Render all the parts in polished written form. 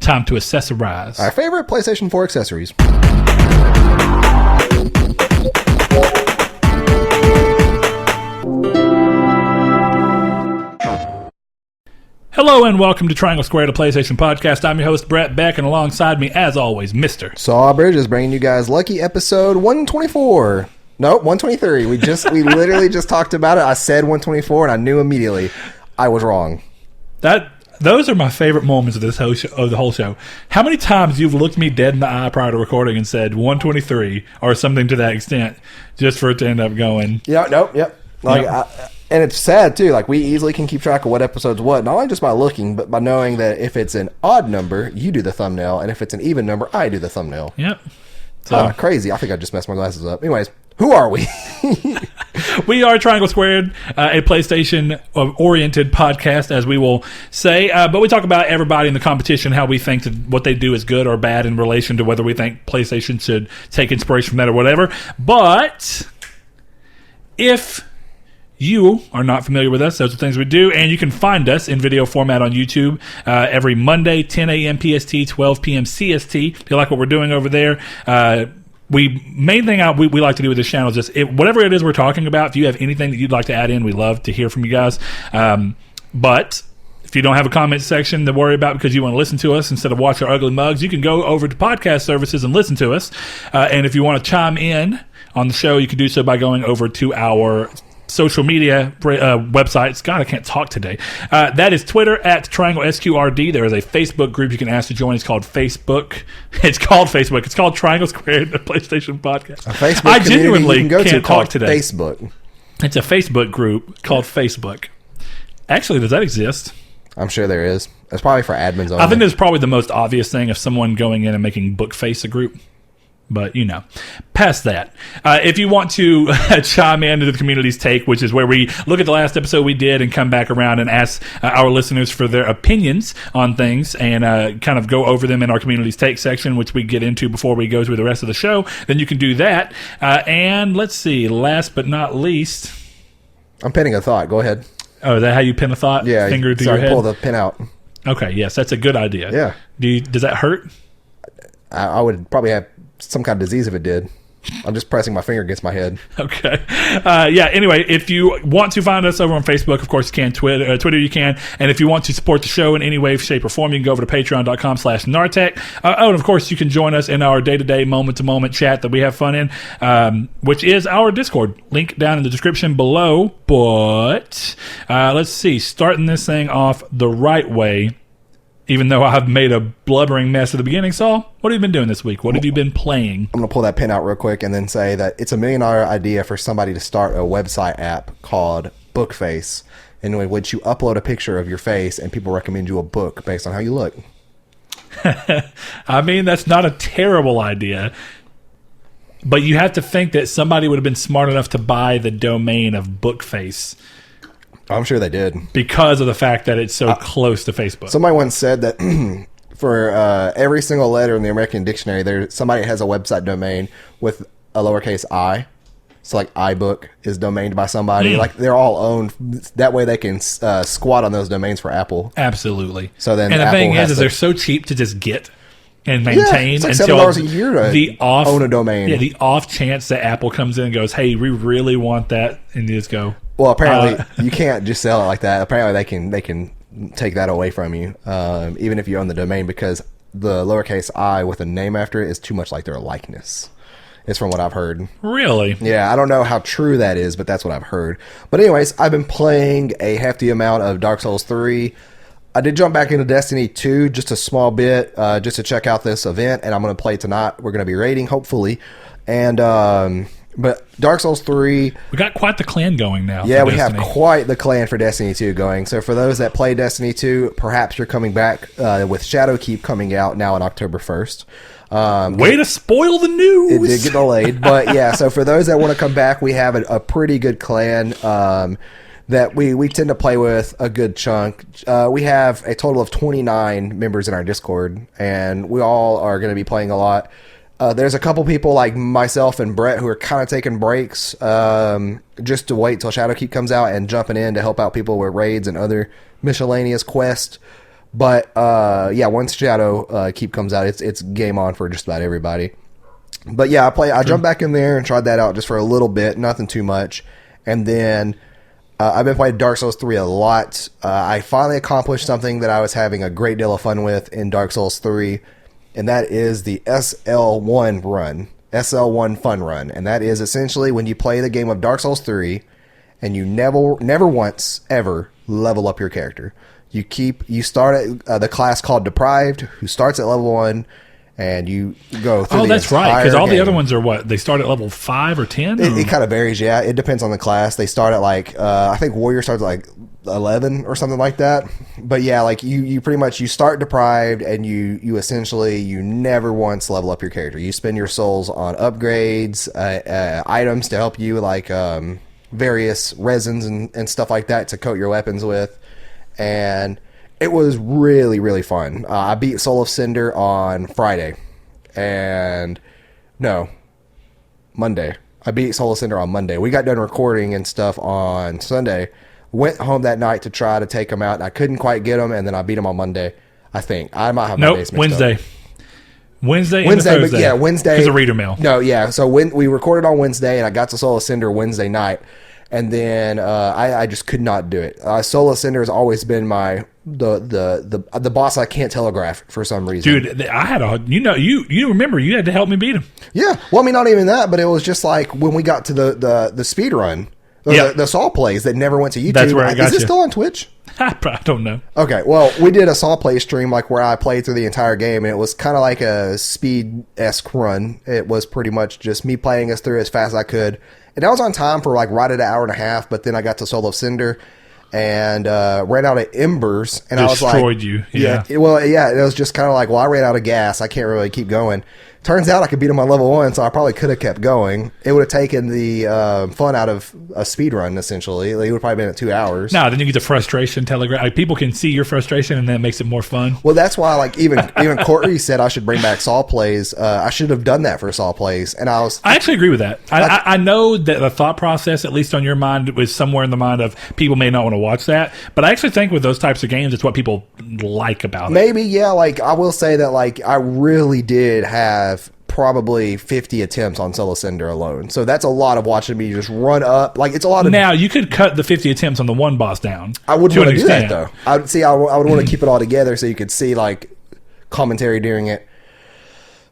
Time to accessorize. Our favorite PlayStation 4 accessories. Hello and welcome to Triangle Square, the PlayStation podcast. I'm your host, Brett Beck, and alongside me, as always, Mr. Sawbridge is bringing you guys lucky episode 124. Nope, 123. We literally just talked about it. I said 124, and I knew immediately I was wrong. Those are my favorite moments of the whole show. How many times you've looked me dead in the eye prior to recording and said 123 or something to that extent, just for it to end up going? Yeah, nope, yep. And it's sad too. Like, we easily can keep track of what episode's what, not only just by looking, but by knowing that if it's an odd number, you do the thumbnail, and if it's an even number, I do the thumbnail. Yep. So crazy. I think I just messed my glasses up. Anyways, who are we? We are Triangle Squared, a PlayStation-oriented podcast, as we will say. But we talk about everybody in the competition, how we think that what they do is good or bad in relation to whether we think PlayStation should take inspiration from that or whatever. But if you are not familiar with us, those are things we do, and you can find us in video format on YouTube every Monday, 10 a.m. PST, 12 p.m. CST. If you like what we're doing over there, main thing we like to do with this channel is just whatever it is we're talking about. If you have anything that you'd like to add in, we love to hear from you guys. But if you don't have a comment section to worry about because you want to listen to us instead of watch our ugly mugs, you can go over to podcast services and listen to us. And if you want to chime in on the show, you can do so by going over to our social media websites. God, I can't talk today. That is Twitter at Triangle SQRD. There is a Facebook group you can ask to join. It's called Facebook. It's called Triangle Squared, the PlayStation podcast. A Facebook I genuinely you can go can't to talk today. Facebook. It's a Facebook group called Facebook. Actually, does that exist? I'm sure there is. It's probably for admins only. I think it's probably the most obvious thing of someone going in and making Bookface a group. But, past that. If you want to chime in to the community's take, which is where we look at the last episode we did and come back around and ask our listeners for their opinions on things and kind of go over them in our community's take section, which we get into before we go through the rest of the show, then you can do that. And let's see, last but not least. I'm pinning a thought. Go ahead. Oh, is that how you pin a thought? Yeah. Finger to your head? Pull the pin out. Okay, yes, that's a good idea. Yeah. Does that hurt? I would probably have some kind of disease if it did. I'm just pressing my finger against my head. Okay. Anyway, if you want to find us over on Facebook, of course you can. Twitter you can. And if you want to support the show in any way, shape, or form, you can go over to patreon.com/Nartec. And of course you can join us in our day-to-day, moment-to-moment chat that we have fun in, which is our Discord. Link down in the description below. But let's see. Starting this thing off the right way, even though I've made a blubbering mess at the beginning. Saul, what have you been doing this week? What have you been playing? I'm going to pull that pin out real quick and then say that it's $1 million idea for somebody to start a website app called Bookface, in which you upload a picture of your face and people recommend you a book based on how you look. I mean, that's not a terrible idea. But you have to think that somebody would have been smart enough to buy the domain of Bookface. I'm sure they did. Because of the fact that it's so close to Facebook. Somebody once said that for every single letter in the American dictionary, somebody has a website domain with a lowercase I. So, like, iBook is domained by somebody. Like, they're all owned. That way they can squat on those domains for Apple. Absolutely. So then, and the Apple thing is they're so cheap to just get and maintain. It's like $7 a year to own a domain. Yeah, the off chance that Apple comes in and goes, hey, we really want that, and you just go. Well, apparently you can't just sell it like that. Apparently they can take that away from you, even if you own the domain, because the lowercase I with a name after it is too much like their likeness. It's from what I've heard. Really? Yeah, I don't know how true that is, but that's what I've heard. But anyways, I've been playing a hefty amount of Dark Souls 3. I did jump back into Destiny 2 just a small bit, just to check out this event, and I'm going to play tonight. We're going to be raiding, hopefully. And but Dark Souls 3... We got quite the clan going now. Yeah, we have quite the clan for Destiny 2 going. So for those that play Destiny 2, perhaps you're coming back with Shadowkeep coming out now on October 1st. Way to spoil the news! It did get delayed. But yeah, so for those that want to come back, we have a pretty good clan that we tend to play with a good chunk. We have a total of 29 members in our Discord, and we all are going to be playing a lot. There's a couple people like myself and Brett who are kind of taking breaks just to wait till Shadowkeep comes out and jumping in to help out people with raids and other miscellaneous quests. But yeah, once Shadow Keep comes out, it's game on for just about everybody. But yeah, I jumped back in there and tried that out just for a little bit, nothing too much. And then I've been playing Dark Souls 3 a lot. I finally accomplished something that I was having a great deal of fun with in Dark Souls 3, and that is the SL1 run. SL1 fun run. And that is essentially when you play the game of Dark Souls 3 and you never once ever level up your character. You start at the class called Deprived, who starts at level 1, and you go through. Oh, that's right. Because all the game. other ones are what? They start at level 5 or 10? It kind of varies. Yeah, it depends on the class. They start at like I think Warrior starts at like 11 or something like that. But yeah, like you pretty much you start Deprived, and you essentially you never once level up your character. You spend your souls on upgrades, items to help you, like various resins and stuff like that to coat your weapons with. And it was really, really fun. I beat Soul of Cinder on Friday. Monday. I beat Soul of Cinder on Monday. We got done recording and stuff on Sunday. Went home that night to try to take him out. And I couldn't quite get him, and then I beat him on Monday, I think. I might have my days mixed Wednesday. up. Wednesday, but yeah, Wednesday. Because of reader mail. No, yeah. So we recorded on Wednesday, and I got to Soul of Cinder Wednesday night. And then I just could not do it. Soul of Cinder has always been the boss I can't telegraph for some reason. Dude, I had you remember you had to help me beat him. Yeah. Well, I mean, not even that, but it was just like when we got to the speed run, the Saw plays that never went to YouTube. That's where I got Is it still on Twitch? I don't know. Okay, well, we did a Saw play stream like where I played through the entire game, and it was kind of like a speed-esque run. It was pretty much just me playing us through as fast as I could. And I was on time for like right at an hour and a half, but then I got to Soul of Cinder and ran out of embers, and I was like, destroyed you. Yeah. It was just kind of like, well, I ran out of gas. I can't really keep going. Turns out I could beat him on level 1, so I probably could have kept going. It would have taken the fun out of a speed run, essentially. It would have probably been at 2 hours. No, then you get the frustration telegraph. Like, people can see your frustration, and then it makes it more fun. Well, that's why, like, even Corey said I should bring back Saw plays. I should have done that for Saw plays, and I actually agree with that. I know that the thought process, at least on your mind, was somewhere in the mind of people may not want to watch that, but I actually think with those types of games, it's what people like about it. Maybe, yeah. Like, I will say that, like, I really did have probably 50 attempts on Soul of Cinder alone. So that's a lot of watching me just run up. Like, it's a lot of... Now, you could cut the 50 attempts on the one boss down. I wouldn't want to do that, though. I would want to keep it all together so you could see, like, commentary during it.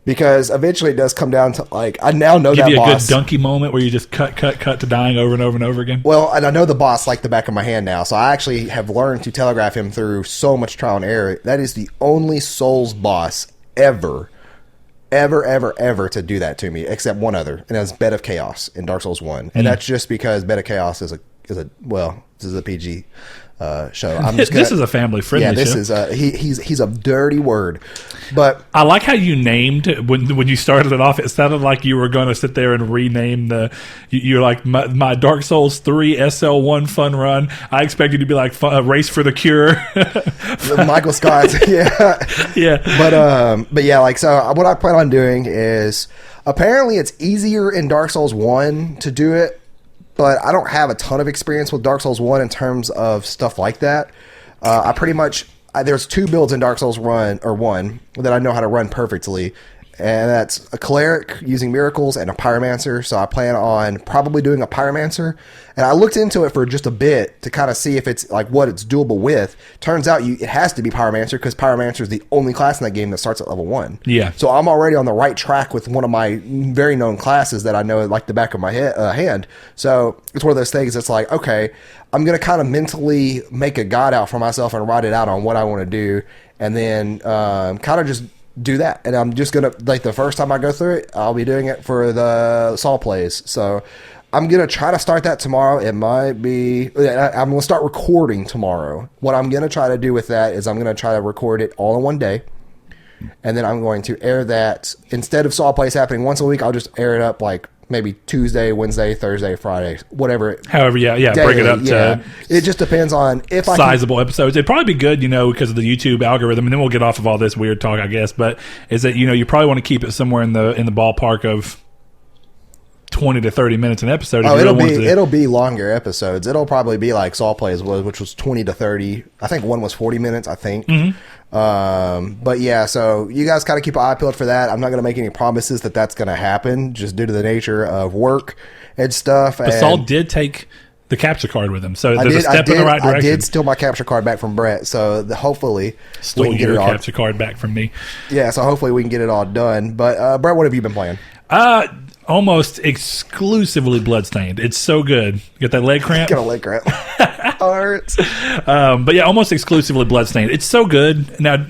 Because eventually it does come down to, like, I now know that boss... Give you a good donkey moment where you just cut to dying over and over and over again? Well, and I know the boss like the back of my hand now, so I actually have learned to telegraph him through so much trial and error. That is the only Souls boss ever to do that to me, except one other, and that's Bed of Chaos in Dark Souls 1. And that's just because Bed of Chaos is this is a PG show. This is a family friendly show. Yeah, this is he's a dirty word. But I like how you named when you started it off. It sounded like you were going to sit there and rename you're like my Dark Souls 3 SL1 fun run. I expect you to be like Race for the Cure. Michael Scott. Yeah. But yeah, like, so what I plan on doing is, apparently it's easier in Dark Souls 1 to do it, but I don't have a ton of experience with Dark Souls 1 in terms of stuff like that. I pretty much... there's 2 builds in Dark Souls 1 that I know how to run perfectly, and that's a cleric using miracles and a pyromancer. So I plan on probably doing a pyromancer, and I looked into it for just a bit to kind of see if it's like what it's doable with. Turns out it has to be pyromancer, because pyromancer is the only class in that game that starts at level 1. Yeah. So I'm already on the right track with one of my very known classes that I know like the back of my hand. So it's one of those things that's like, okay, I'm going to kind of mentally make a guide out for myself and write it out on what I want to do, and then kind of just do that. And I'm just going to, like, the first time I go through it, I'll be doing it for the Saw plays. So I'm going to try to start that tomorrow. It might be... I'm going to start recording tomorrow. What I'm going to try to do with that is I'm going to try to record it all in one day, and then I'm going to air that. Instead of Saw plays happening once a week, I'll just air it up like maybe Tuesday, Wednesday, Thursday, Friday, whatever. However, yeah, daily, bring it up to... It just depends on if I sizable episodes. It'd probably be good, because of the YouTube algorithm, and then we'll get off of all this weird talk, I guess, but is that, you probably want to keep it somewhere in the ballpark of 20 to 30 minutes an episode. Oh, it'll be longer episodes. It'll probably be like Saul Plays was, which was 20 to 30. I think one was 40 minutes, I think. But yeah, so you guys kind of keep an eye peeled for that. I'm not going to make any promises that that's going to happen just due to the nature of work and stuff. But Saul did take the capture card with him, so there's a step in the right direction. I did steal my capture card back from Brett, so hopefully we can get your capture card back from me. Yeah, so hopefully we can get it all done. But Brett, what have you been playing? Almost exclusively Bloodstained. It's so good. Get that leg cramp? Get a leg cramp. Hurts. But yeah, almost exclusively Bloodstained. It's so good. Now,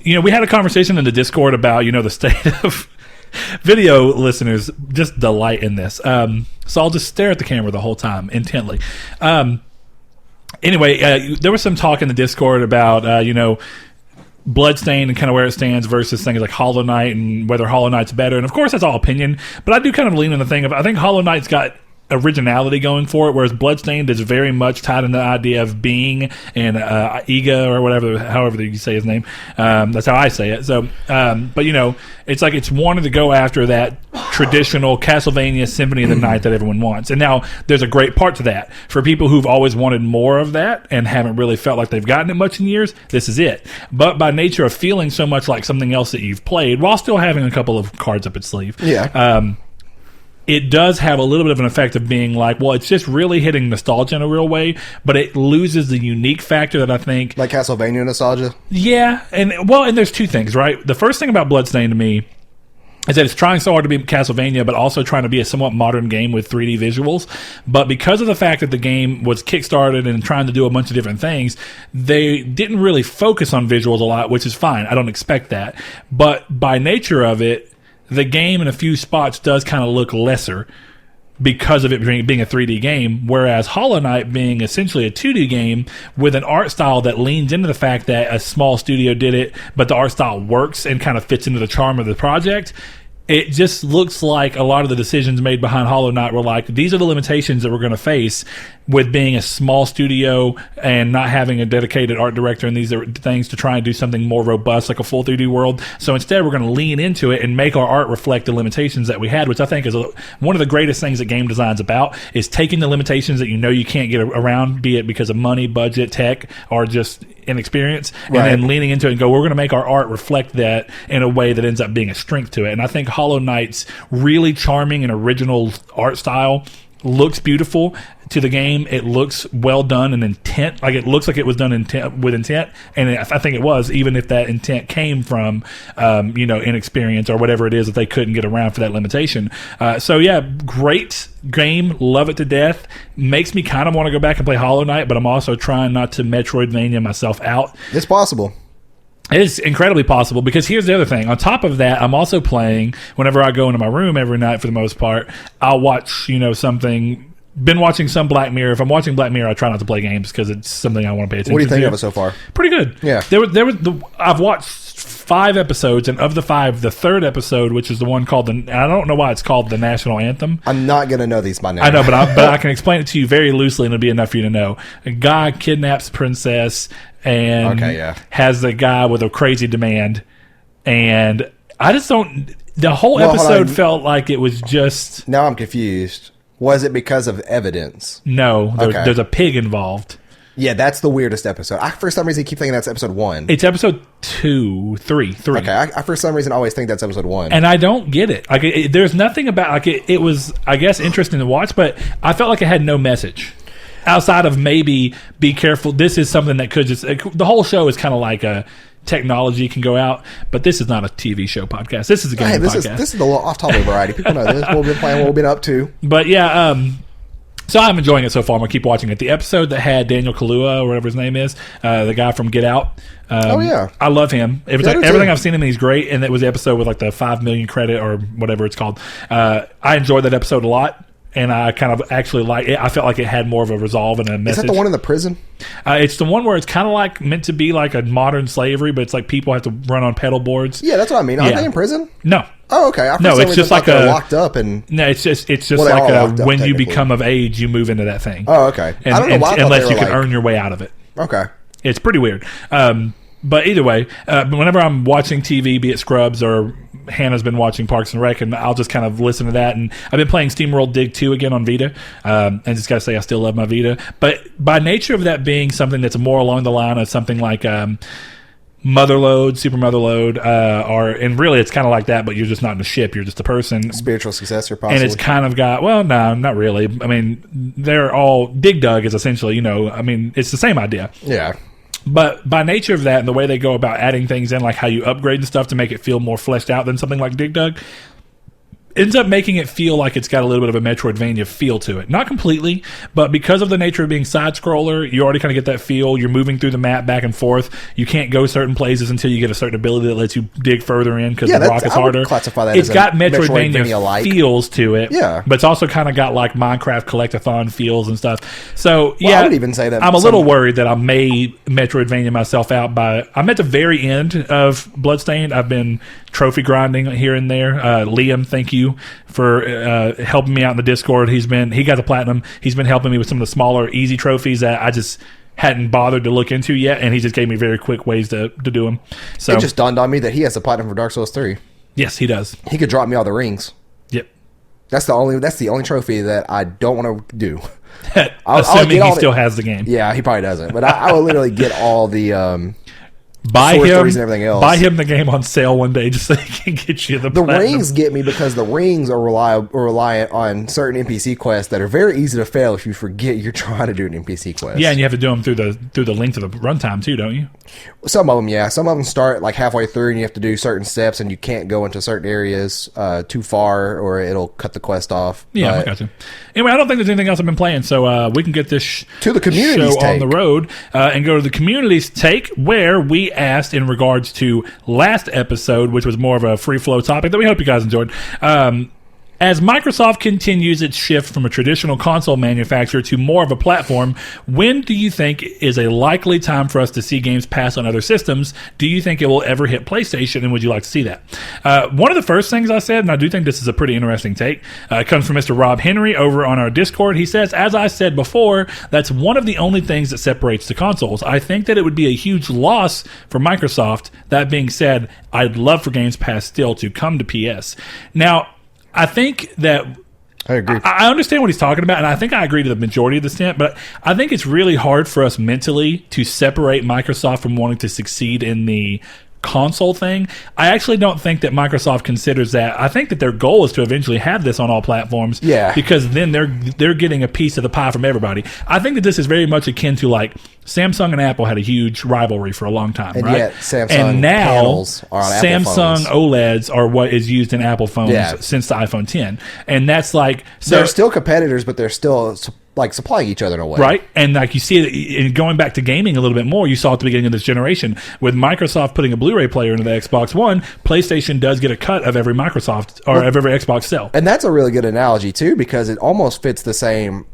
we had a conversation in the Discord about, the state of video listeners just delight in this. So I'll just stare at the camera the whole time intently. Anyway, there was some talk in the Discord about, Bloodstained and kind of where it stands versus things like Hollow Knight and whether Hollow Knight's better. And of course, that's all opinion. But I do kind of lean on the thing of, I think Hollow Knight's got originality going for it, whereas Bloodstained is very much tied into the idea of being and Iga or whatever, however you say his name. That's how I say it. So, but it's like it's wanted to go after that traditional Castlevania Symphony of the Night that everyone wants. And now there's a great part to that. For people who've always wanted more of that and haven't really felt like they've gotten it much in years, this is it. But by nature of feeling so much like something else that you've played, while still having a couple of cards up its sleeve, it does have a little bit of an effect of being like, well, it's just really hitting nostalgia in a real way, but it loses the unique factor that I think... Like Castlevania nostalgia? Yeah, and there's two things, right? The first thing about Bloodstained to me is that it's trying so hard to be Castlevania, but also trying to be a somewhat modern game with 3D visuals. But because of the fact that the game was kickstarted and trying to do a bunch of different things, they didn't really focus on visuals a lot, which is fine. I don't expect that. But by nature of it, the game in a few spots does kind of look lesser because of it being a 3D game, whereas Hollow Knight being essentially a 2D game with an art style that leans into the fact that a small studio did it, but the art style works and kind of fits into the charm of the project. It just looks like a lot of the decisions made behind Hollow Knight were like, these are the limitations that we're going to face with being a small studio and not having a dedicated art director, and these are things to try and do something more robust, like a full 3D world. So instead, we're going to lean into it and make our art reflect the limitations that we had, which I think is one of the greatest things that game design's about, is taking the limitations that you can't get around, be it because of money, budget, tech, or just inexperience, and then leaning into it and go, we're going to make our art reflect that in a way that ends up being a strength to it. And I think Hollow Knight's really charming and original art style looks beautiful to the game. It looks well done and intent. Like, it looks like it was done with intent, and I think it was, even if that intent came from inexperience or whatever it is that they couldn't get around for that limitation. So yeah, great game, love it to death. Makes me kind of want to go back and play Hollow Knight, but I'm also trying not to Metroidvania myself out. It's possible. It is incredibly possible, because here's the other thing. On top of that, I'm also playing, whenever I go into my room every night for the most part, I'll watch, something. Been watching some Black Mirror. If I'm watching Black Mirror, I try not to play games because it's something I want to pay attention to. What do you think of it so far? Pretty good. Yeah. I've watched 5 episodes, and of the 5, the third episode, which is the one called and I don't know why it's called the National Anthem. I'm not going to know these by name. I know, but I can explain it to you very loosely, and it'll be enough for you to know. A guy kidnaps a princess and has a guy with a crazy demand, and I just don't... The whole episode felt like it was just... Now I'm confused. Was it because of evidence? No, there's a pig involved. Yeah, that's the weirdest episode. I, for some reason, keep thinking that's episode 1. It's episode 2, 3. Okay, I for some reason always think that's episode 1. And I don't get it. Like, there's nothing about... Like, it was, I guess, interesting to watch, but I felt like it had no message. Outside of maybe, be careful, this is something that could just... The whole show is kind of like a... Technology can go out, but this is not a TV show podcast. This is a game podcast. This is the off-topic variety. People know this. What we've been playing, what we've been up to. But yeah, so I'm enjoying it so far. I'm going to keep watching it. The episode that had Daniel Kaluuya, or whatever his name is, the guy from Get Out. I love him. It was everything I've seen him in, he's great. And it was the episode with like the 5 million credit or whatever it's called. I enjoyed that episode a lot. And I kind of actually like it. I felt like it had more of a resolve and a message. Is that the one in the prison? It's the one where it's kind of like meant to be like a modern slavery, but it's like people have to run on pedal boards. Yeah, that's what I mean. Are they in prison? No. Oh, okay. No, it's just like locked up and... No, it's just like when you become of age, you move into that thing. Oh, okay. And, I don't know why unless you can earn your way out of it. Okay. It's pretty weird. But either way, whenever I'm watching TV, be it Scrubs or Hannah's been watching Parks and Rec, and I'll just kind of listen to that. And I've been playing SteamWorld Dig 2 again on Vita, and just gotta say I still love my Vita. But by nature of that being something that's more along the line of something like Motherload, Super Motherload, and really it's kind of like that, but you're just not in a ship, you're just a person. Spiritual successor, possibly. And it's kind of got, well, no, not really. I mean, they're all, Dig Dug is essentially, it's the same idea. Yeah. But by nature of that and the way they go about adding things in, like how you upgrade and stuff to make it feel more fleshed out than something like Dig Dug, ends up making it feel like it's got a little bit of a Metroidvania feel to it. Not completely, but because of the nature of being side-scroller, you already kind of get that feel. You're moving through the map back and forth. You can't go certain places until you get a certain ability that lets you dig further in because the rock is harder. Classify that it's got Metroidvania feels to it, yeah, but it's also kind of got like Minecraft Collect-a-thon feels and stuff. So, yeah, I would even say that I'm a little worried that I may Metroidvania myself out by... I'm at the very end of Bloodstained. I've been trophy grinding here and there. Liam, thank you for helping me out in the Discord. He got the platinum. He's been helping me with some of the smaller, easy trophies that I just hadn't bothered to look into yet, and he just gave me very quick ways to do them. So it just dawned on me that he has the platinum for Dark Souls 3. Yes, he does. He could drop me all the rings. Yep. That's the only trophy that I don't want to do. Assuming he still has the game. Yeah, he probably doesn't. But I will literally get all the buy him and everything else. Buy him the game on sale one day just so he can get you the platinum. Rings get me because the rings are reliant on certain NPC quests that are very easy to fail if you forget you're trying to do an NPC quest. Yeah, and you have to do them through the length of the runtime too, don't you? Some of them, yeah. Some of them start like halfway through and you have to do certain steps and you can't go into certain areas too far or it'll cut the quest off. Yeah, I got you. Anyway, I don't think there's anything else I've been playing, so we can get this to the community's show take on the road and go to the community's take, where we asked in regards to last episode, which was more of a free flow topic that we hope you guys enjoyed. As Microsoft continues its shift from a traditional console manufacturer to more of a platform, when do you think is a likely time for us to see games pass on other systems? Do you think it will ever hit PlayStation, and would you like to see that? One of the first things I said, and I do think this is a pretty interesting take, comes from Mr. Rob Henry over on our Discord. He says, as I said before, that's one of the only things that separates the consoles. I think that it would be a huge loss for Microsoft. That being said, I'd love for Games Pass still to come to PS. Now, I think that I agree. I understand what he's talking about, and I think I agree to the majority of the extent, but I think it's really hard for us mentally to separate Microsoft from wanting to succeed in the console thing. I actually don't think that Microsoft considers that. I think that their goal is to eventually have this on all platforms. Yeah. Because then they're getting a piece of the pie from everybody. I think that this is very much akin to like Samsung and Apple had a huge rivalry for a long time, and right? Yet Samsung and now panels are on Apple Samsung phones. OLEDs are what is used in Apple phones since the iPhone 10. And that's like... So, they're still competitors, but they're still like supplying each other in a way. Right. And like you see it, and going back to gaming a little bit more, you saw at the beginning of this generation, with Microsoft putting a Blu-ray player into the Xbox One, PlayStation does get a cut of every Microsoft, or of every Xbox sale. And that's a really good analogy, too, because it almost fits the same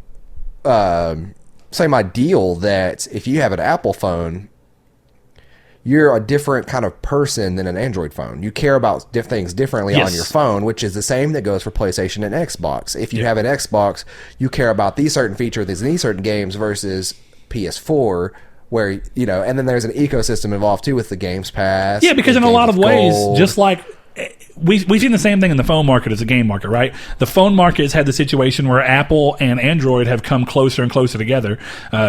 ideal that if you have an Apple phone, you're a different kind of person than an Android phone. You care about things differently on your phone, which is the same that goes for PlayStation and Xbox. If you have an Xbox, you care about these certain features, these certain games versus PS4, where, and then there's an ecosystem involved too with the Games Pass. Yeah, because in a lot of ways, just like... We've seen the same thing in the phone market as the game market, right? The phone market has had the situation where Apple and Android have come closer and closer together.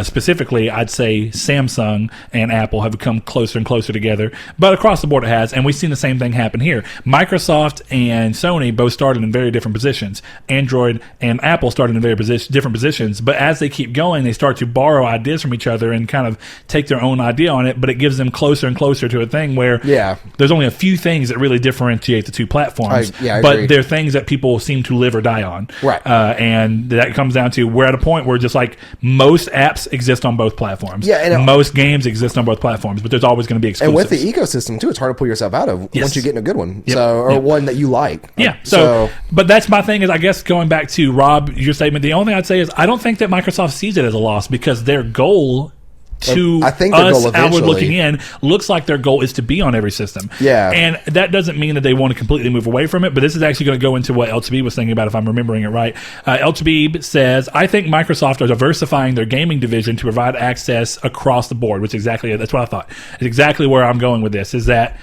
Specifically, I'd say Samsung and Apple have come closer and closer together. But across the board it has, and we've seen the same thing happen here. Microsoft and Sony both started in very different positions. Android and Apple started in very different positions. But as they keep going, they start to borrow ideas from each other and kind of take their own idea on it, but it gives them closer and closer to a thing where there's only a few things that really differentiate the two platforms, but they're things that people seem to live or die on. Right. And that comes down to we're at a point where just like most apps exist on both platforms. Yeah, and most games exist on both platforms, but there's always going to be exclusives. And with the ecosystem too, it's hard to pull yourself out of once you get in a good one. Yep. Or one that you like. Yeah. So, but that's my thing is, I guess going back to Rob, your statement, the only thing I'd say is I don't think that Microsoft sees it as a loss, because their goal to I think us outward looking in looks like their goal is to be on every system. Yeah. And that doesn't mean that they want to completely move away from it, but this is actually going to go into what LTB was thinking about, if I'm remembering it right. LTB says, I think Microsoft are diversifying their gaming division to provide access across the board, which that's what I thought. It's exactly where I'm going with this, is that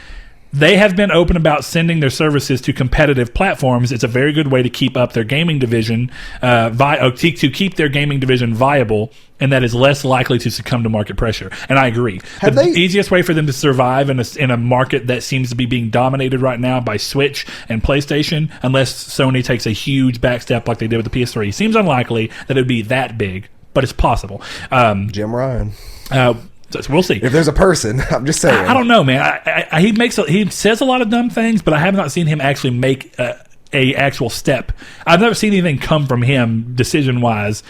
They have been open about sending their services to competitive platforms. It's a very good way to keep up their gaming division, to keep their gaming division viable, and that is less likely to succumb to market pressure. And I agree. The easiest way for them to survive in a market that seems to be being dominated right now by Switch and PlayStation, unless Sony takes a huge backstep like they did with the PS3, seems unlikely that it would be that big, but it's possible. Jim Ryan. So we'll see. If there's a person, I'm just saying. I don't know, man. He says a lot of dumb things, but I have not seen him actually make a actual step. I've never seen anything come from him decision wise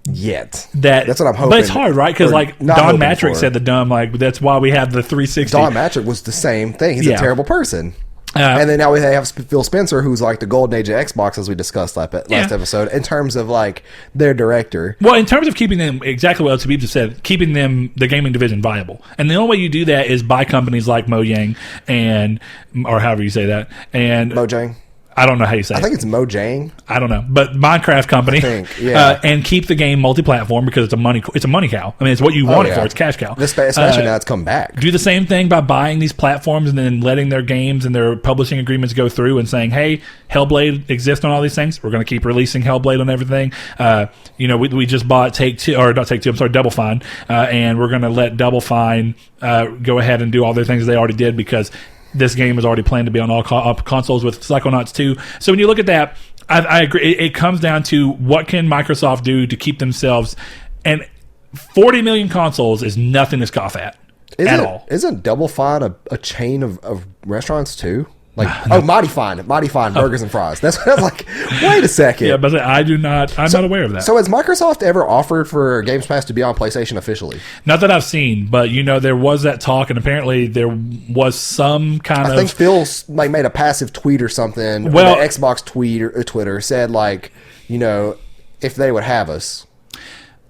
yet. That's what I'm hoping. But it's hard, right? Because like Don Matrick said the dumb, like that's why we have the 360. Don Matrick was the same thing. He's a terrible person. And then now we have Phil Spencer, who's like the golden age of Xbox, as we discussed last episode, in terms of like their director. Well, in terms of keeping them, exactly what Habib just said, keeping them, the gaming division, viable. And the only way you do that is buy companies like Mojang or however you say that. And Mojang. I don't know how you say it. I think it's Mojang. I don't know, but Minecraft company, and keep the game multi-platform because it's a money cow. I mean, it's what you want it for. It's cash cow. Especially now it's come back. Do the same thing by buying these platforms and then letting their games and their publishing agreements go through and saying, "Hey, Hellblade exists on all these things. We're going to keep releasing Hellblade on everything." We just bought Double Fine, and we're going to let Double Fine go ahead and do all their things they already did because this game is already planned to be on all consoles with Psychonauts 2. So when you look at that, I agree. It comes down to what can Microsoft do to keep themselves, and 40 million consoles is nothing to scoff at all. Isn't Double Fine a chain of restaurants too? Like Mighty Fine burgers and fries. That's what I was like. Wait a second. Yeah, but I'm not aware of that. So has Microsoft ever offered for Games Pass to be on PlayStation officially? Not that I've seen, but there was that talk, and apparently there was some kind of. I think Phil made a passive tweet or something. Well, the Xbox tweet or Twitter said if they would have us.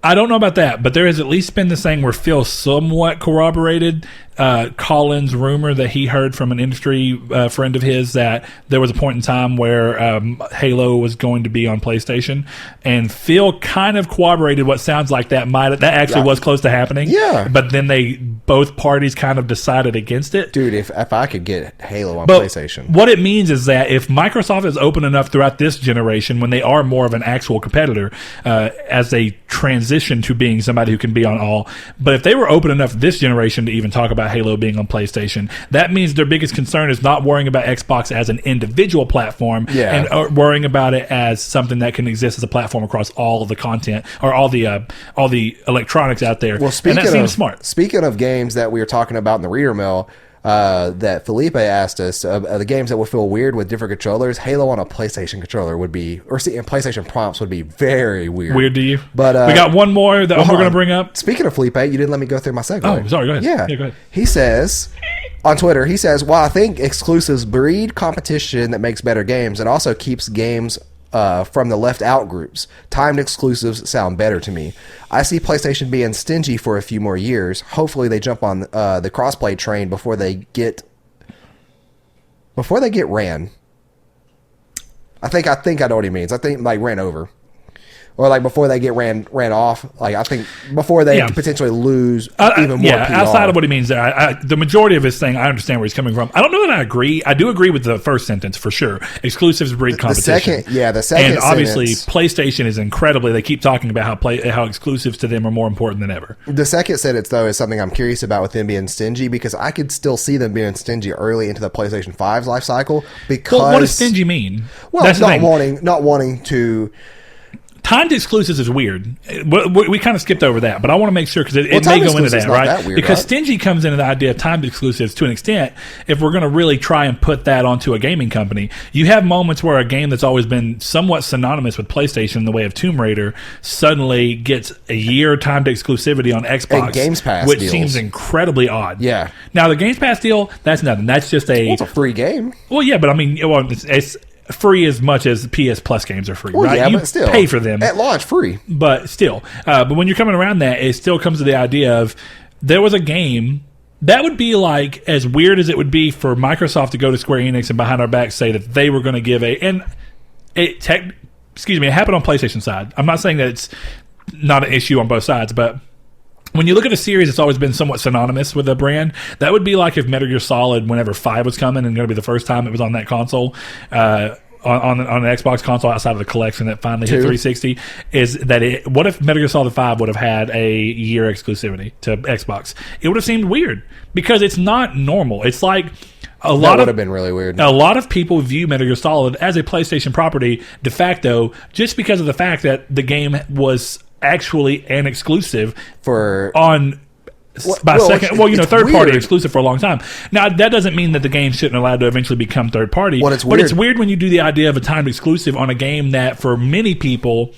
I don't know about that, but there has at least been this thing where Phil somewhat corroborated Callin's rumor that he heard from an industry friend of his that there was a point in time where Halo was going to be on PlayStation, and Phil kind of corroborated what sounds like that actually was close to happening. Yeah, but then both parties kind of decided against it. Dude, if I could get Halo on PlayStation, what it means is that if Microsoft is open enough throughout this generation, when they are more of an actual competitor, as they transition to being somebody who can be on all, but if they were open enough this generation to even talk about Halo being on PlayStation, that means their biggest concern is not worrying about Xbox as an individual platform and worrying about it as something that can exist as a platform across all of the content or all the electronics out there. Well, seems smart. Speaking of games that we were talking about in the reader mail, that Felipe asked us, the games that would feel weird with different controllers, Halo on a PlayStation controller would be, and PlayStation prompts would be very weird. Weird to you? But we got one more that we're going to bring up. Speaking of Felipe, you didn't let me go through my segue. Oh, sorry, go ahead. Yeah, go ahead. He says on Twitter, while I think exclusives breed competition that makes better games, it also keeps games from the left out groups. Timed exclusives sound better to me. I see PlayStation being stingy for a few more years. Hopefully they jump on the crossplay train before they get ran. I think I know what he means. I think ran over. Or before they get ran off, I think before they potentially lose even more PR. Outside of what he means there, the majority of his thing, I understand where he's coming from. I don't know that I agree. I do agree with the first sentence for sure. Exclusives breed competition. The second and obviously PlayStation is incredibly. They keep talking about how exclusives to them are more important than ever. The second sentence though is something I'm curious about with them being stingy, because I could still see them being stingy early into the PlayStation 5's life cycle. Because what does stingy mean? Well, that's not wanting to. Timed exclusives is weird. We kind of skipped over that, but I want to make sure because it may go into that, right? Because stingy comes into the idea of timed exclusives to an extent. If we're going to really try and put that onto a gaming company, you have moments where a game that's always been somewhat synonymous with PlayStation in the way of Tomb Raider suddenly gets a year timed exclusivity on Xbox, and Games Pass which deals. Seems incredibly odd. Yeah. Now the Games Pass deal, that's nothing. That's just it's a free game. Well, yeah, but I mean, it's free as much as PS Plus games are free, right? Yeah, you but still, pay for them at launch, free. But still, but when you're coming around that, it still comes to the idea of there was a game that would be as weird as it would be for Microsoft to go to Square Enix and behind our back say that they were going to give it happened on PlayStation side. I'm not saying that it's not an issue on both sides, but when you look at a series that's always been somewhat synonymous with a brand, that would be like if Metal Gear Solid, whenever 5 was coming and going to be the first time it was on that console, on an Xbox console outside of the collection that finally hit 360, is that what if Metal Gear Solid 5 would have had a year exclusivity to Xbox? It would have seemed weird because it's not normal. It's like that would have been really weird. A lot of people view Metal Gear Solid as a PlayStation property de facto just because of the fact that the game was actually an exclusive third party exclusive for a long time. Now that doesn't mean that the game shouldn't allowed to eventually become third party. But it's weird when you do the idea of a timed exclusive on a game that for many people,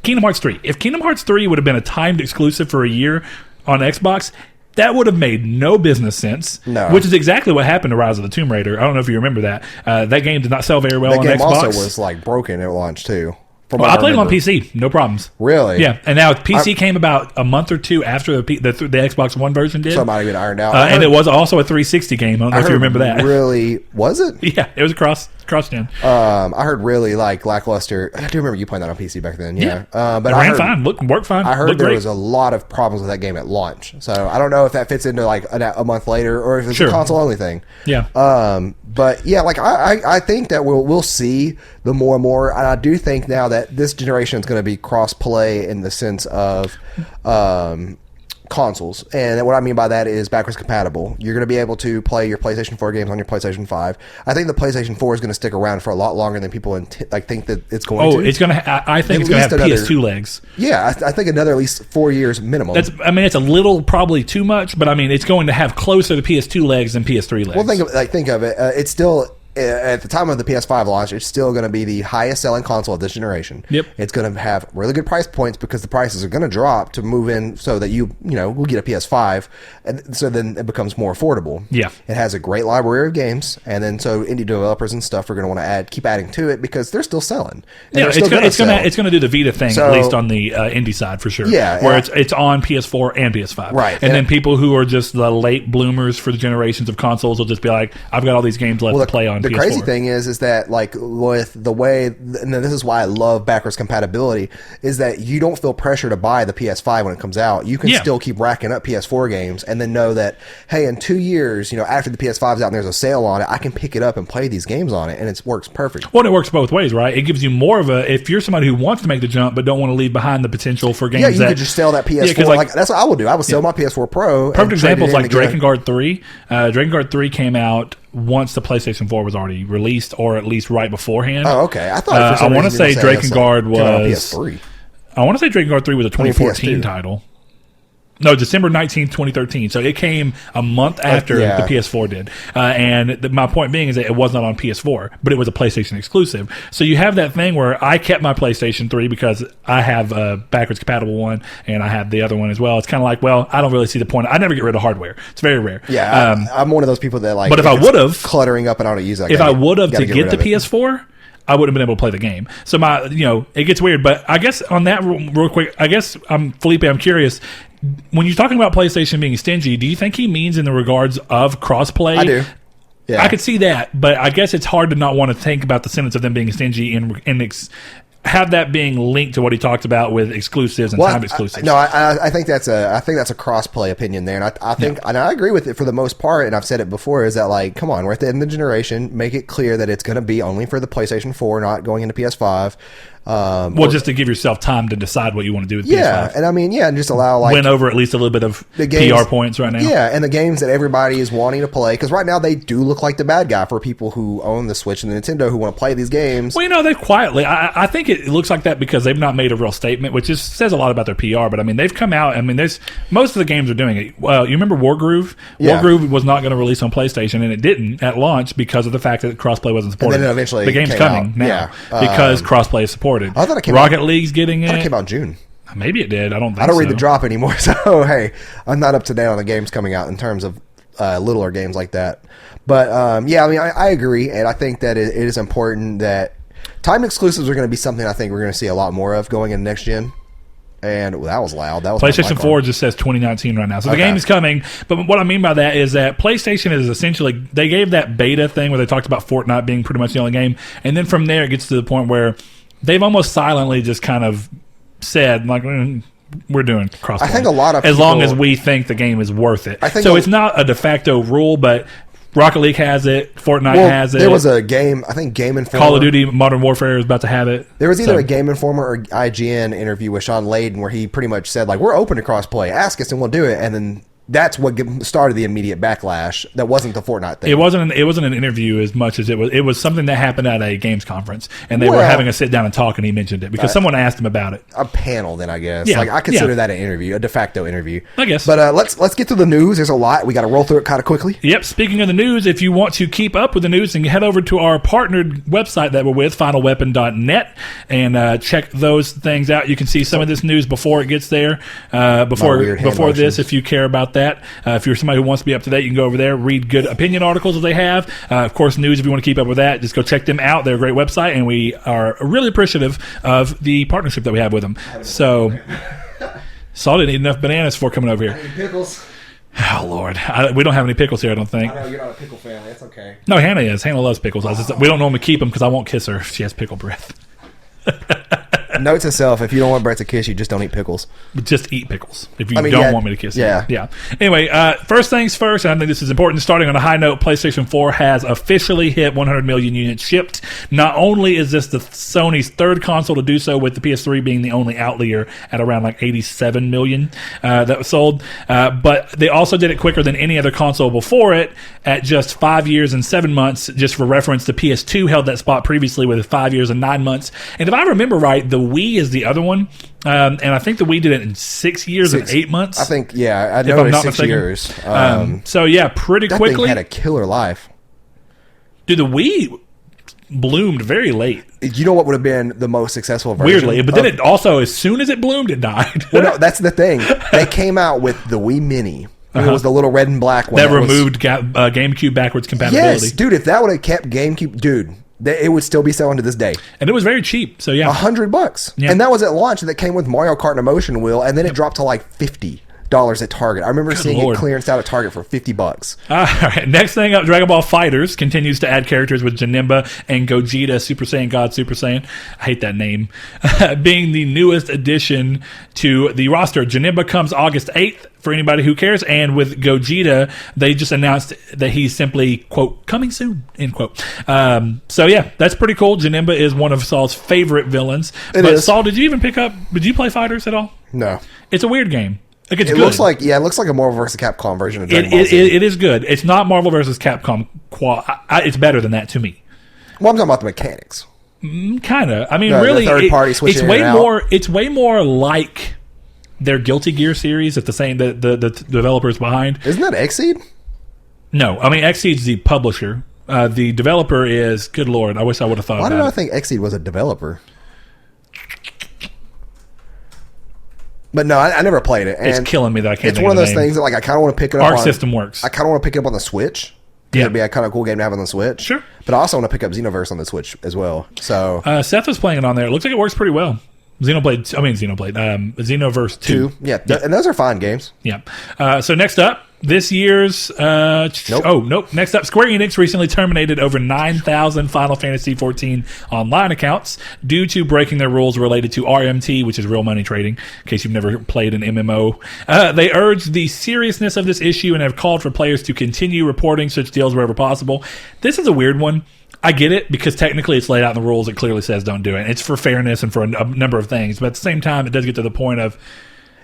Kingdom Hearts 3. If Kingdom Hearts 3 would have been a timed exclusive for a year on Xbox, that would have made no business sense. No. Which is exactly what happened to Rise of the Tomb Raider. I don't know if you remember that. That game did not sell very well on Xbox. That game also was like broken at launch too. Well, I played it on PC, no problems. Really? Yeah, and now PC came about a month or two after the Xbox One version did. So it might have been ironed out. And it was also a 360 game. I don't know if you remember that. Really? Was it? Yeah, it was cross-gen. I heard really like lackluster. I do remember you playing that on PC back then. Yeah. But it ran fine, worked fine. I heard there was a lot of problems with that game at launch. So I don't know if that fits into like a month later or if it's a console-only thing. Yeah. But yeah, like I think that we'll see the more and more, and I do think now that this generation is going to be cross-play in the sense of consoles, and what I mean by that is backwards compatible. You're going to be able to play your PlayStation 4 games on your PlayStation 5. I think the PlayStation 4 is going to stick around for a lot longer than people think that it's going to. It's going to. I think it's going to have PS2 legs. Yeah, I think another at least 4 years minimum. It's a little probably too much, but I mean it's going to have closer to PS2 legs than PS3 legs. Well, think of it. It's still. At the time of the PS5 launch, it's still going to be the highest selling console of this generation. Yep. It's going to have really good price points because the prices are going to drop to move in so that we'll get a PS5, and so then it becomes more affordable. Yeah. It has a great library of games, and then so indie developers and stuff are going to want to keep adding to it because they're still selling. Yeah, it's going to do the Vita thing, at least on the indie side for sure. Yeah. Where it's on PS4 and PS5. Right. And then people who are just the late bloomers for the generations of consoles will just be like, I've got all these games left to play on PS4. The crazy thing is that like with the way, and this is why I love backwards compatibility, is that you don't feel pressure to buy the PS5 when it comes out. You can still keep racking up PS4 games and then know that, hey, in 2 years, after the PS5's out and there's a sale on it, I can pick it up and play these games on it, and it works perfect. Well, it works both ways, right? It gives you more of if you're somebody who wants to make the jump but don't want to leave behind the potential for games. Yeah, you could just sell that PS4. Like that's what I would do. I would sell my PS4 Pro. Perfect examples like Drakengard 3. Drakengard 3 came out once the PlayStation 4 was already released, or at least right beforehand. Oh, okay. I thought I want to say Drakengard was PS3. I want to say Drakengard 3 was a 2014 title. No, December 19th, 2013. So it came a month after the PS4 did. And my point being is that it was not on PS4, but it was a PlayStation exclusive. So you have that thing where I kept my PlayStation 3 because I have a backwards compatible one, and I have the other one as well. It's kind of like, well, I don't really see the point. I never get rid of hardware. It's very rare. Yeah, I'm one of those people that like. But if I would have cluttering up and I don't use it. If I would have to get the PS4. I wouldn't have been able to play the game. So it gets weird. But I guess on that real quick, Felipe, I'm curious. When you're talking about PlayStation being stingy, do you think he means in the regards of crossplay? I do. Yeah. I could see that, but I guess it's hard to not want to think about the sentence of them being stingy and have that being linked to what he talked about with exclusives and time exclusives. I think that's a cross-play opinion there, and I think and I agree with it for the most part. And I've said it before: is that like, come on, we're at the end of the generation. Make it clear that it's going to be only for the PlayStation 4, not going into PS5. Just to give yourself time to decide what you want to do with PS5. Yeah, and just allow win over at least a little bit of the games, PR points right now. Yeah, and the games that everybody is wanting to play, because right now they do look like the bad guy for people who own the Switch and the Nintendo who want to play these games. Well, they quietly. I think it looks like that because they've not made a real statement, which says a lot about their PR. But I mean, they've come out. I mean, most of the games are doing it. Well, you remember Wargroove? Yeah. Wargroove was not going to release on PlayStation, and it didn't at launch because of the fact that crossplay wasn't supported. And then eventually the game's coming now because crossplay is supported. I thought it came Rocket League's getting it. It came out in June. Maybe it did. I don't read the drop anymore, so hey, I'm not up to date on the games coming out in terms of littler games like that. But I agree, and I think that it is important that time exclusives are going to be something I think we're going to see a lot more of going into next gen. And that was loud. That was PlayStation 4 just says 2019 right now. So the game is coming. But what I mean by that is that PlayStation is essentially, they gave that beta thing where they talked about Fortnite being pretty much the only game. And then from there, it gets to the point where they've almost silently just kind of said, like, we're doing cross-play. I think a lot of as long people- as we think the game is worth it. I think so it's not a de facto rule, but Rocket League has it. Fortnite has it. There was a game, I think Game Informer. Call of Duty Modern Warfare is about to have it. There was either a Game Informer or IGN interview with Sean Layden where he pretty much said, like, we're open to crossplay. Ask us and we'll do it. And then that's what started the immediate backlash. That wasn't the Fortnite thing. It wasn't an interview as much as it was something that happened at a games conference, and they were having a sit down and talk, and he mentioned it because someone asked him about it. A panel, then I guess. Yeah. Like I consider that an interview, a de facto interview. I guess. But let's get to the news. There's a lot. We got to roll through it kind of quickly. Yep. Speaking of the news, if you want to keep up with the news, then head over to our partnered website that we're with, finalweapon.net, and check those things out. You can see some of this news before it gets there. Before this, if you care about that. If you're somebody who wants to be up to date, you can go over there, read good opinion articles that they have. Of course, news, if you want to keep up with that, just go check them out. They're a great website, and we are really appreciative of the partnership that we have with them. So, Saul didn't eat enough bananas before coming over here. Pickles. Oh, Lord. We don't have any pickles here, I don't think. I know you're not a pickle family. That's okay. No, Hannah is. Hannah loves pickles. We don't normally keep them because I won't kiss her if she has pickle breath. Note to self: if you don't want Brett to kiss you, just don't eat pickles. Just eat pickles if you don't want me to kiss you. Yeah. Anyway, first things first, and I think this is important. Starting on a high note, PlayStation 4 has officially hit 100 million units shipped. Not only is this the Sony's third console to do so, with the PS3 being the only outlier at around like 87 million that was sold, but they also did it quicker than any other console before it at just 5 years and 7 months. Just for reference, the PS2 held that spot previously with 5 years and 9 months. And if I remember right, the Wii is the other one, and I think the Wii did it in 6 years and 8 months. I think, I know it's 6 years. So yeah, pretty that quickly. Thing had a killer life. Dude, the Wii bloomed very late. You know what would have been the most successful version? Weirdly, but then it also, as soon as it bloomed, it died. Well, no, that's the thing. They came out with the Wii Mini. It was the little red and black one that removed GameCube backwards compatibility. Yes, dude. If that would have kept GameCube, dude, it would still be selling to this day. And it was very cheap. So yeah, $100. Yeah. And that was at launch. That came with Mario Kart and a motion wheel, and then it dropped to like $50 at Target. I remember seeing it clearance out at Target for $50. All right. Next thing up, Dragon Ball FighterZ continues to add characters with Janemba and Gogeta, Super Saiyan God, Super Saiyan. I hate that name. Being the newest addition to the roster. Janemba comes August 8th. For anybody who cares, and with Gogeta, they just announced that he's simply, quote, coming soon, end quote. So yeah, that's pretty cool. Janemba is one of Saul's favorite villains. It is. Saul, did you play FighterZ at all? No. It's a weird game. Like, it's It good. looks like a Marvel vs. Capcom version of Dragon Ball Z. It is good. It's not Marvel versus Capcom. It's better than that to me. Well, I'm talking about the mechanics. Kind of. I mean, The really, third party switching it's way in and more. It's way more like their Guilty Gear series. At the same the developers behind. Isn't that Xseed? No, I mean Xseed's the publisher. The developer is. Good Lord, I wish I would have thought. Why about did I it. think Xseed was a developer? But no, I never played it. And It's killing me that I can't. It's think one of the those name. things that like I kind of want to pick it up. Arc on, System Works. I kind of want to pick it up on the Switch. Yeah. It'd be a kind of cool game to have on the Switch. Sure. But I also want to pick up Xenoverse on the Switch as well. So Seth was playing it on there. It looks like it works pretty well. Xenoverse 2. Yeah, and those are fine games. Yeah. So next up, this year's... Nope. Oh, nope. Next up, Square Enix recently terminated over 9,000 Final Fantasy XIV online accounts due to breaking their rules related to RMT, which is real money trading, in case you've never played an MMO. They urged the seriousness of this issue and have called for players to continue reporting such deals wherever possible. This is a weird one. I get it, because technically it's laid out in the rules. It clearly says don't do it. It's for fairness and for a number of things. But at the same time, it does get to the point of...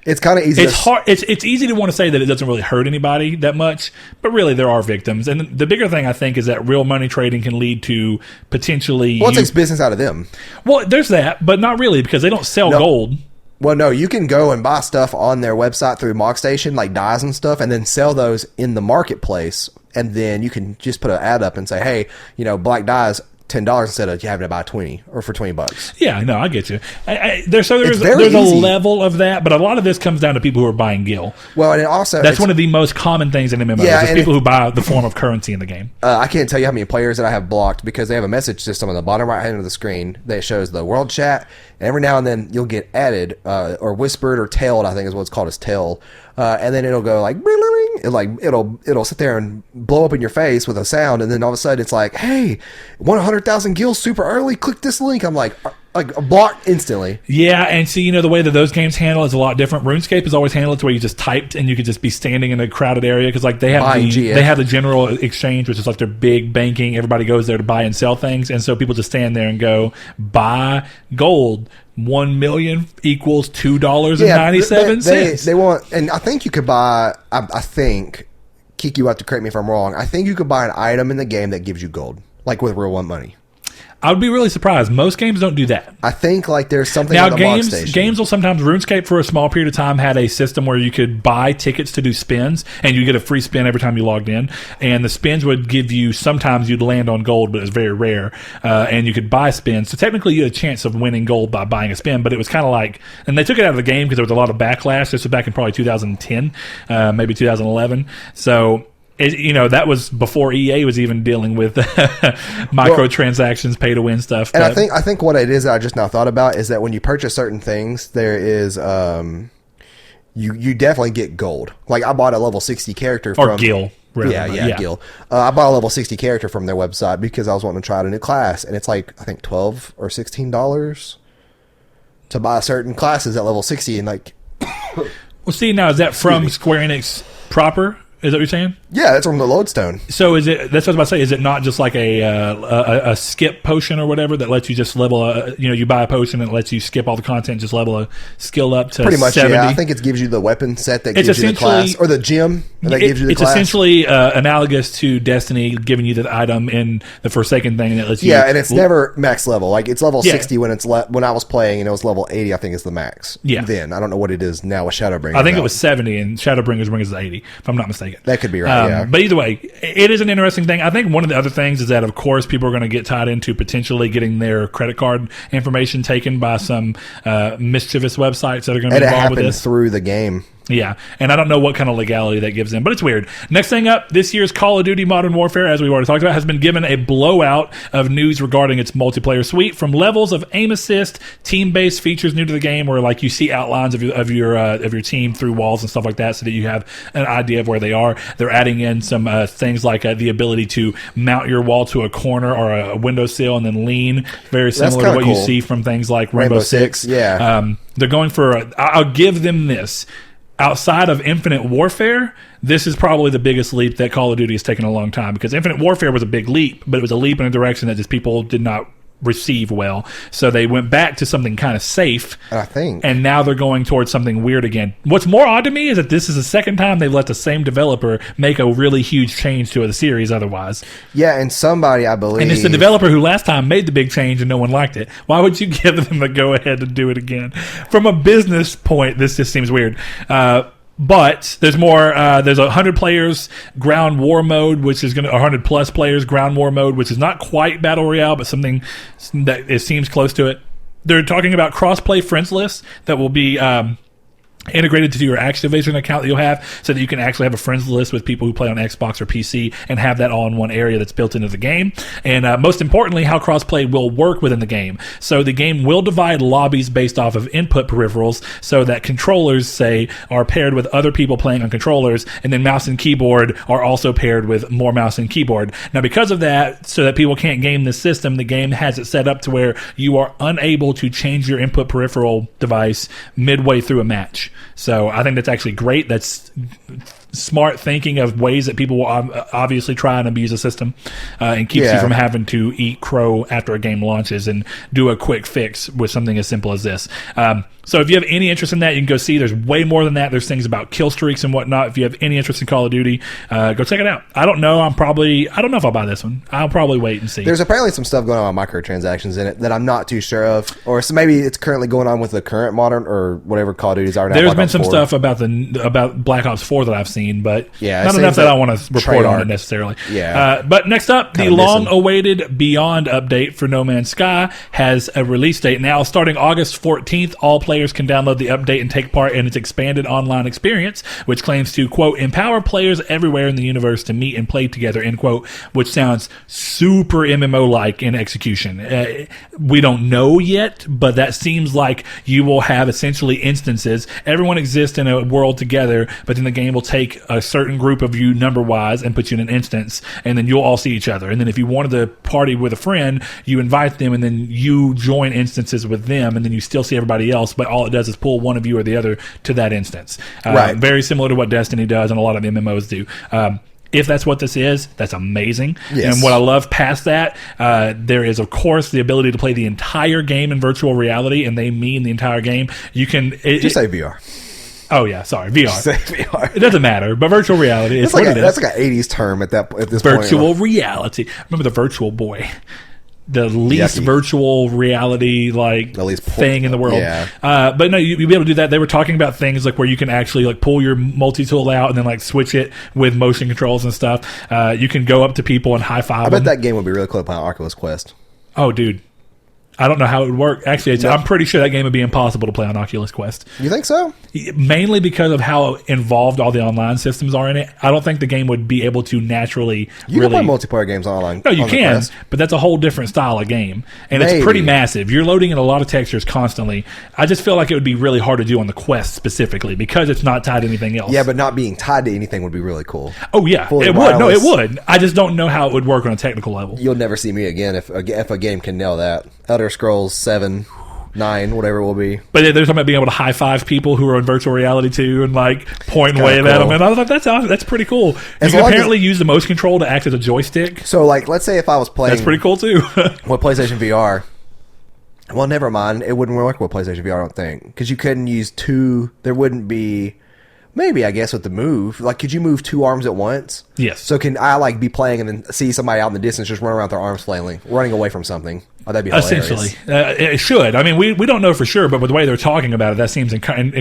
It's kind of easy. It's hard. It's easy to want to say that it doesn't really hurt anybody that much, but really there are victims. And the bigger thing I think is that real money trading can lead to potentially... Well, it takes business out of them. Well, there's that, but not really, because they don't sell gold. Well, no, you can go and buy stuff on their website through MogStation, like dyes and stuff, and then sell those in the marketplace. And then you can just put an ad up and say, hey, black dyes, $10 instead of you having to buy 20 or for $20. Yeah, no, I get you. There's a easy. level of that, but a lot of this comes down to people who are buying gil. Well, and also that's one of the most common things in MMOs. Yeah, is people who buy the form of currency in the game. I can't tell you how many players that I have blocked because they have a message system on the bottom right hand of the screen that shows the world chat, and every now and then you'll get added or whispered or tailed. I think is what it's called, is tailed, and then it'll go like. It'll sit there and blow up in your face with a sound, and then all of a sudden it's like, hey, 100,000 gills super early, click this link. I'm like, Like a block instantly. Yeah, and see, the way that those games handle is a lot different. RuneScape has always handled it to where you just typed and you could just be standing in a crowded area because like they have the general exchange, which is like their big banking. Everybody goes there to buy and sell things, and so people just stand there and go buy gold. 1 million equals $2.97. They want, and I think you could buy. I think Kiki, you have to correct me if I'm wrong. I think you could buy an item in the game that gives you gold, like with real one money. I would be really surprised. Most games don't do that. I think like there's something now. Games will sometimes. RuneScape for a small period of time had a system where you could buy tickets to do spins, and you get a free spin every time you logged in. And the spins would give you. Sometimes you'd land on gold, but it's very rare. And you could buy spins. So technically, you had a chance of winning gold by buying a spin. But it was kind of like, and they took it out of the game because there was a lot of backlash. This was back in probably 2010, maybe 2011. So. That was before EA was even dealing with microtransactions, pay to win stuff. And I think what it is that I just now thought about is that when you purchase certain things, there is you definitely get gold. Like I bought a level 60 character from Gil. Really. Yeah, Gil. I bought a level 60 character from their website because I was wanting to try out a new class, and it's like I think $12 or $16 to buy certain classes at level 60, and like. Well, see now is that from Square Enix proper? Is that what you're saying? Yeah, that's from the Lodestone. So is it? That's what I was about to say. Is it not just like a skip potion or whatever that lets you just level? You buy a potion and it lets you skip all the content, just level a skill up to pretty much. 70? Yeah, I think it gives you the weapon set that gives you the class, or the gym that gives you the class. It's essentially analogous to Destiny, giving you the item in the Forsaken thing that lets you. Yeah, and it's never max level. Like it's level 60 when it's when I was playing, and it was level 80. I think is the max. Yeah. Then I don't know what it is now with Shadowbringers. I think it was 70, and Shadowbringers brings us 80, if I'm not mistaken. That could be right. Yeah. But either way, it is an interesting thing. I think one of the other things is that, of course, people are going to get tied into potentially getting their credit card information taken by some mischievous websites that are going to be involved with this. Through the game. Yeah, and I don't know what kind of legality that gives them, but it's weird. Next thing up, this year's Call of Duty Modern Warfare, as we've already talked about, has been given a blowout of news regarding its multiplayer suite, from levels of aim assist, team-based features new to the game, where like you see outlines of your team through walls and stuff like that, so that you have an idea of where they are. They're adding in some things like the ability to mount your wall to a corner or a windowsill and then lean, very similar to what you see from things like Rainbow Six. Yeah, they're going for. I'll give them this. Outside of Infinite Warfare, this is probably the biggest leap that Call of Duty has taken in a long time, because Infinite Warfare was a big leap, but it was a leap in a direction that just people did not receive well. So they went back to something kind of safe, I think, and now they're going towards something weird again. What's more odd to me is that this is the second time they've let the same developer make a really huge change to the series otherwise. Yeah, and somebody, I believe, and it's the developer who last time made the big change and no one liked it. Why would you give them the go ahead to do it again? From a business point, this just seems weird. But there's more. There's 100 players ground war mode, which is going to 100 plus players ground war mode, which is not quite battle royale, but something that it seems close to it. They're talking about cross-play friends lists that will be integrated to your Activision account that you'll have, so that you can actually have a friends list with people who play on Xbox or PC and have that all in one area that's built into the game. And most importantly, how crossplay will work within the game. So the game will divide lobbies based off of input peripherals, so that controllers, say, are paired with other people playing on controllers, and then mouse and keyboard are also paired with more mouse and keyboard. Now, because of that, so that people can't game this system, the game has it set up to where you are unable to change your input peripheral device midway through a match. So I think that's actually great. That's smart thinking of ways that people will obviously try and abuse the system, and keeps you from having to eat crow after a game launches and do a quick fix with something as simple as this. So if you have any interest in that, you can go see. There's way more than that. There's things about kill streaks and whatnot. If you have any interest in Call of Duty, go check it out. I don't know. I don't know if I'll buy this one. I'll probably wait and see. There's apparently some stuff going on with microtransactions in it that I'm not too sure of, or so maybe it's currently going on with the current modern or whatever Call of Duties are now. There's been some stuff about Black Ops 4 that I've seen, but not enough that I want to report on it necessarily. Yeah. But next up, the long-awaited Beyond update for No Man's Sky has a release date now. Starting August 14th, all players can download the update and take part in its expanded online experience, which claims to, quote, empower players everywhere in the universe to meet and play together, end quote, which sounds super MMO-like in execution. We don't know yet, but that seems like you will have essentially instances. Everyone exists in a world together, but then the game will take take a certain group of you number wise and put you in an instance, and then you'll all see each other. And then if you wanted to party with a friend, you invite them, and then you join instances with them, and then you still see everybody else, but all it does is pull one of you or the other to that instance. Right. Very similar to what Destiny does and a lot of the MMOs do. If that's what this is, that's amazing. Yes. And what I love past that, there is, of course, the ability to play the entire game in virtual reality, and they mean the entire game. You can... Just say VR. Oh, yeah, sorry, VR. Just say VR. It doesn't matter, but virtual reality is That's what it is. That's like an 80s term at this point. Virtual reality. Remember the Virtual Boy? The least Yucky. Virtual reality thing in the world. Yeah. But no, you'll be able to do that. They were talking about things like where you can actually like pull your multi-tool out and then like switch it with motion controls and stuff. You can go up to people and high five I them. bet that game would be really cool on Oculus Quest. Oh, dude. I don't know how it would work. Actually, I'm pretty sure that game would be impossible to play on Oculus Quest. You think so? Mainly because of how involved all the online systems are in it. I don't think the game would be able to naturally You can play multiplayer games online. No, you on the can, Quest. but that's a whole different style of game. And Maybe. it's pretty massive. You're loading in a lot of textures constantly. I just feel like it would be really hard to do on the Quest specifically because it's not tied to anything else. Yeah, but not being tied to anything would be really cool. Oh, yeah. Fully It would. No, it wireless. would. I just don't know how it would work on a technical level. You'll never see me again if a game can nail that. Elder Scrolls 7, 9, whatever it will be. But they're talking about being able to high five people who are in virtual reality too, and like point and wave at cool. them. And I was like, that's pretty cool. You As can long apparently use the motion control to act as a joystick. So, like, let's say if I was playing That's pretty cool too. with PlayStation VR. Well, never mind. It wouldn't work with PlayStation VR, I don't think. Because you couldn't use two. There wouldn't be... Maybe, I guess, with the move. Like, could you move two arms at once? Yes. So can I, like, be playing and then see somebody out in the distance just run around with their arms flailing, running away from something? Oh, that'd be hilarious. Essentially, it should. I mean, we don't know for sure, but with the way they're talking about it, that seems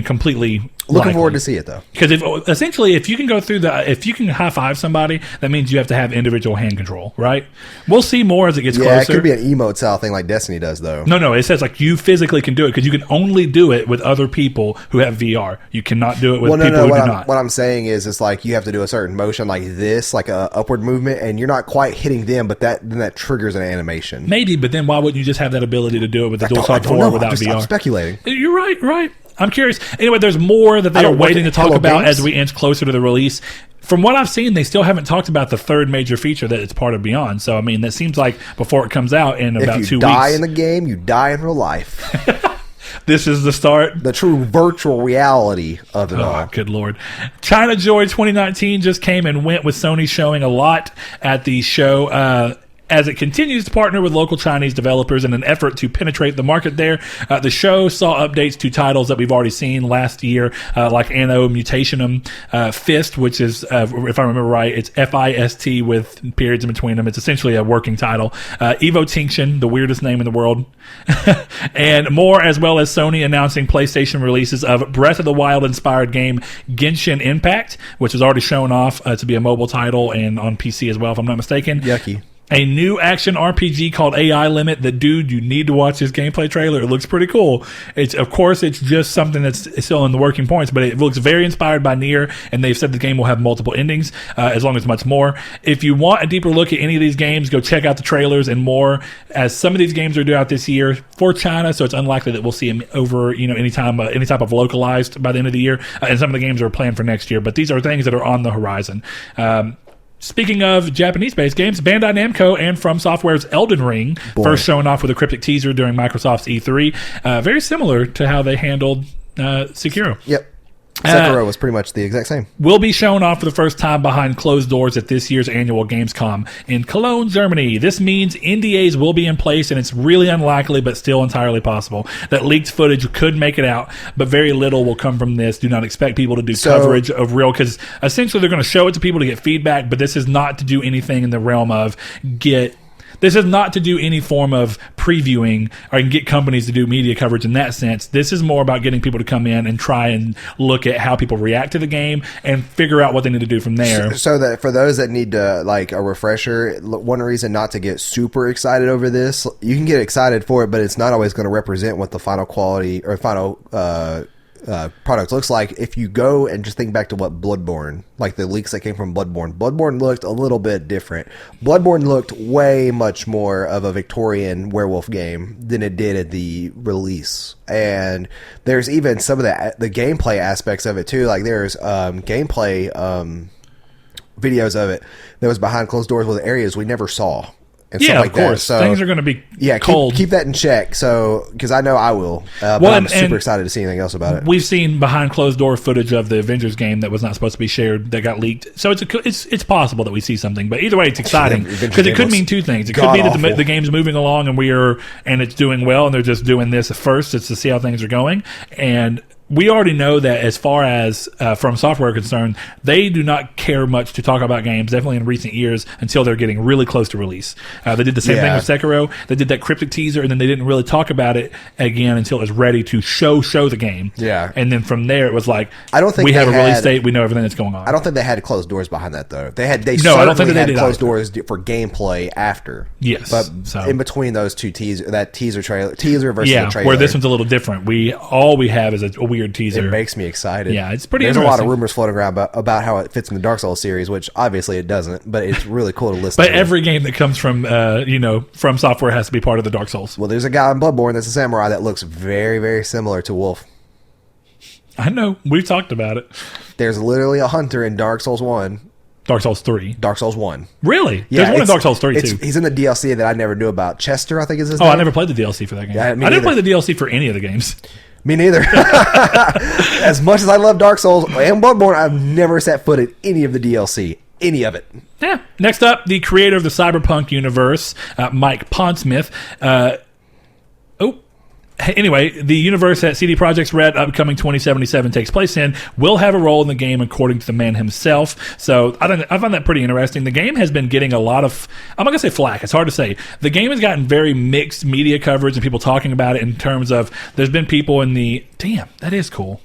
completely Looking forward to see it, though. Because if you can go through if you can high five somebody, that means you have to have individual hand control, right? We'll see more as it gets Yeah, closer. it could be an emote style thing like Destiny does, though. No, it says like you physically can do it because you can only do it with other people who have VR. You cannot do it with people who do not. What I'm saying is, it's like you have to do a certain motion like this, like a upward movement, and you're not quite hitting them, but then that triggers an animation. Maybe, but then why wouldn't you just have that ability to do it with the I don't DualShock 4 know. without I'm VR? speculating. You're right. I'm curious. Anyway, there's more that they are waiting to talk about as we inch closer to the release. From what I've seen, they still haven't talked about the third major feature that it's part of Beyond. So, I mean, that seems like before it comes out in about 2 weeks. If you die in the game, you die in real life. This is the start. The true virtual reality of it all. Good Lord. China Joy 2019 just came and went with Sony showing a lot at the show. As it continues to partner with local Chinese developers in an effort to penetrate the market there. The show saw updates to titles that we've already seen last year, like Anno Mutationum, Fist, which is, if I remember right, it's F-I-S-T with periods in between them. It's essentially a working title. Evo Tinction, the weirdest name in the world. And more, as well as Sony announcing PlayStation releases of Breath of the Wild-inspired game Genshin Impact, which was already shown off to be a mobile title and on PC as well, if I'm not mistaken. Yucky. A new action RPG called AI Limit. Dude, you need to watch this gameplay trailer. It looks pretty cool. It's just something that's still in the working points, but it looks very inspired by Nier, and they've said the game will have multiple endings, as long as much more. If you want a deeper look at any of these games, go check out the trailers and more, as some of these games are due out this year for China, so it's unlikely that we'll see them over, any type of localized by the end of the year, and some of the games are planned for next year, but these are things that are on the horizon. Speaking of Japanese-based games, Bandai Namco and From Software's Elden Ring, first showing off with a cryptic teaser during Microsoft's E3. Very similar to how they handled Sekiro. Yep. Sekiro was pretty much the exact same. Will be shown off for the first time behind closed doors at this year's annual Gamescom in Cologne, Germany. This means NDAs will be in place, and it's really unlikely, but still entirely possible, that leaked footage could make it out, but very little will come from this. Do not expect people to do coverage of real, because essentially they're going to show it to people to get feedback, but this is not to do anything in the realm of This is not to do any form of previewing or get companies to do media coverage in that sense. This is more about getting people to come in and try and look at how people react to the game and figure out what they need to do from there. So that for those that need to, like, a refresher, one reason not to get super excited over this, you can get excited for it, but it's not always going to represent what the final quality or final product looks like, if you go and just think back to what Bloodborne, like the leaks that came from Bloodborne looked a little bit different. Bloodborne looked way much more of a Victorian werewolf game than it did at the release. And there's even some of the gameplay aspects of it too. Like there's gameplay videos of it that was behind closed doors with areas we never saw. And yeah, stuff like of course. So, things are going to be cold. Keep that in check. So, because I know I will. But I'm super excited to see anything else about it. We've seen behind closed door footage of the Avengers game that was not supposed to be shared that got leaked. So it's possible that we see something. But either way, it's exciting because it could mean two things. It could be that the game's moving along and it's doing well, and they're just doing this at first. It's to see how things are going. And we already know that as far as From Software are concerned, they do not care much to talk about games, definitely in recent years, until they're getting really close to release. They did the same thing with Sekiro. They did that cryptic teaser, and then they didn't really talk about it again until it was ready to show the game. Yeah. And then from there, it was like, I don't think we have a release date, we know everything that's going on. I don't think they had closed doors behind that, though. They I don't think had they closed doors for gameplay after. Yes. But in between those two teaser versus the trailer. Where this one's a little different. All we have is a weird teaser. It makes me excited. Yeah, it's pretty There's interesting. a lot of rumors floating around about how it fits in the Dark Souls series, which obviously it doesn't, but it's really cool to listen to. But every game that comes from From Software has to be part of the Dark Souls. Well, there's a guy in Bloodborne that's a samurai that looks very, very similar to Wolf. I know. We've talked about it. There's literally a hunter in Dark Souls 1. Dark Souls 3. Dark Souls 1. Really? Yeah, there's one in Dark Souls 3, too. He's in the DLC that I never knew about. Chester, I think is his name. I never played the DLC for that game. Yeah, I didn't play the DLC for any of the games. Me neither. As much as I love Dark Souls and Bloodborne, I've never set foot in any of the DLC. Any of it. Yeah. Next up, the creator of the Cyberpunk universe, Mike Pondsmith. Anyway, the universe that CD Projekt's Red upcoming 2077 takes place in will have a role in the game, according to the man himself. So I find that pretty interesting. The game has been getting a lot of, I'm not going to say flack, it's hard to say. The game has gotten very mixed media coverage and people talking about it in terms of, there's been people in the, damn, that is cool.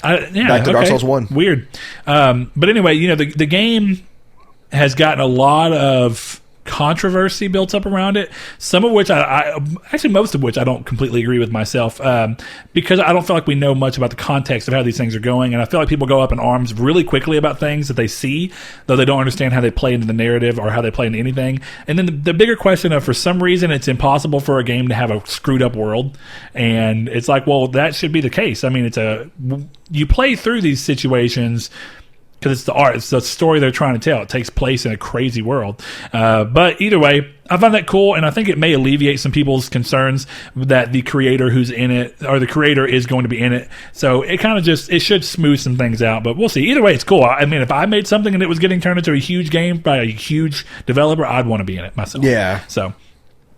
Back to Dark Souls 1. Weird. But anyway, the game has gotten a lot of controversy built up around it, some of which actually most of which I don't completely agree with myself, because I don't feel like we know much about the context of how these things are going, and I feel like people go up in arms really quickly about things that they see, though they don't understand how they play into the narrative or how they play into anything. And then the bigger question of, for some reason, it's impossible for a game to have a screwed up world, and it's like, well, that should be the case. I mean, you play through these situations because it's the art, it's the story they're trying to tell. It takes place in a crazy world. But either way, I find that cool, and I think it may alleviate some people's concerns that the creator who's in it, or the creator is going to be in it. So it kind of it should smooth some things out, but we'll see. Either way, it's cool. I mean, if I made something and it was getting turned into a huge game by a huge developer, I'd want to be in it myself. Yeah. So...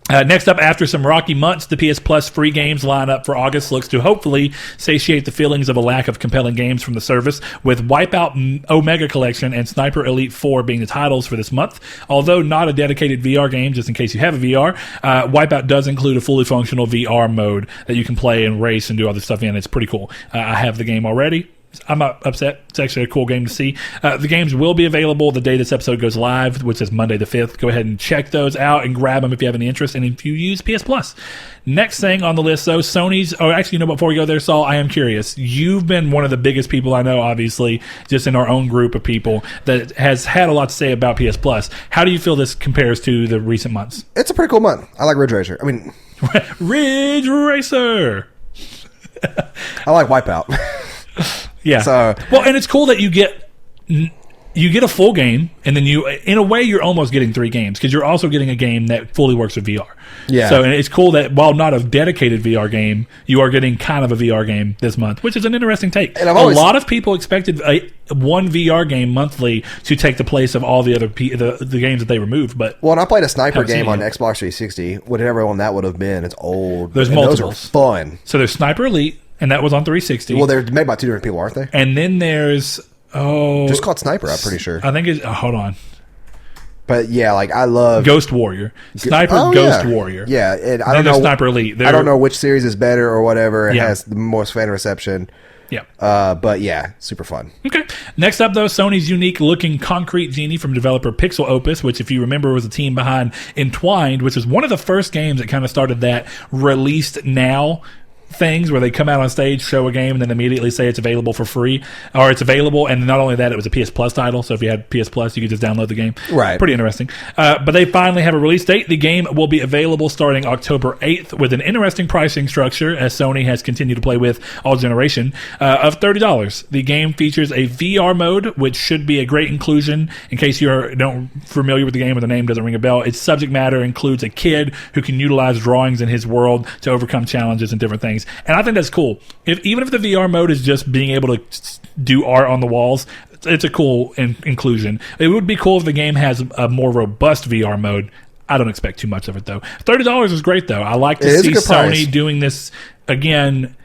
next up, after some rocky months, the PS Plus free games lineup for August looks to hopefully satiate the feelings of a lack of compelling games from the service, with Wipeout Omega Collection and Sniper Elite 4 being the titles for this month. Although not a dedicated VR game, just in case you have a VR, Wipeout does include a fully functional VR mode that you can play and race and do other stuff in. It's pretty cool. I have the game already. I'm not upset. It's actually a cool game to see. The games will be available the day this episode goes live, which is Monday the 5th. Go ahead and check those out and grab them if you have any interest and if you use PS Plus. Next thing on the list, though, Sony's... Oh, actually, before we go there, Saul, I am curious. You've been one of the biggest people I know, obviously, just in our own group of people, that has had a lot to say about PS Plus. How do you feel this compares to the recent months? It's a pretty cool month. I like Ridge Racer. Ridge Racer! I like Wipeout. Yeah. So, well, and it's cool that you get a full game, and then in a way, you're almost getting 3 games, because you're also getting a game that fully works with VR. Yeah. So, and it's cool that while not a dedicated VR game, you are getting kind of a VR game this month, which is an interesting take. And a lot of people expected one VR game monthly to take the place of all the other the games that they removed. But and I played a sniper game on Xbox 360. Whatever one that would have been, it's old. There's multiple. Those are fun. So there's Sniper Elite. And that was on 360. Well, they're made by 2 different people, aren't they? And then there's... just called Sniper, I'm pretty sure. I think it's... hold on. But yeah, I love... Ghost Warrior. Sniper Ghost Warrior. Yeah, and I don't know... Sniper Elite. I don't know which series is better or whatever. It has the most fan reception. Yeah. But yeah, super fun. Okay. Next up, though, Sony's unique-looking Concrete Genie from developer Pixel Opus, which, if you remember, was the team behind Entwined, which was one of the first games that kind of started that released now things where they come out on stage, show a game, and then immediately say it's available for free, or it's available. And not only that, it was a PS Plus title, so if you had PS Plus, you could just download the game. Right. Pretty interesting. But they finally have a release date. The game will be available starting October 8th with an interesting pricing structure, as Sony has continued to play with all generation, of $30. The game features a VR mode, which should be a great inclusion. In case you're not familiar with the game or the name doesn't ring a bell, its subject matter includes a kid who can utilize drawings in his world to overcome challenges and different things. And I think that's cool. Even if the VR mode is just being able to do art on the walls, it's a cool inclusion. It would be cool if the game has a more robust VR mode. I don't expect too much of it, though. $30 is great, though. I like to see Sony doing this again,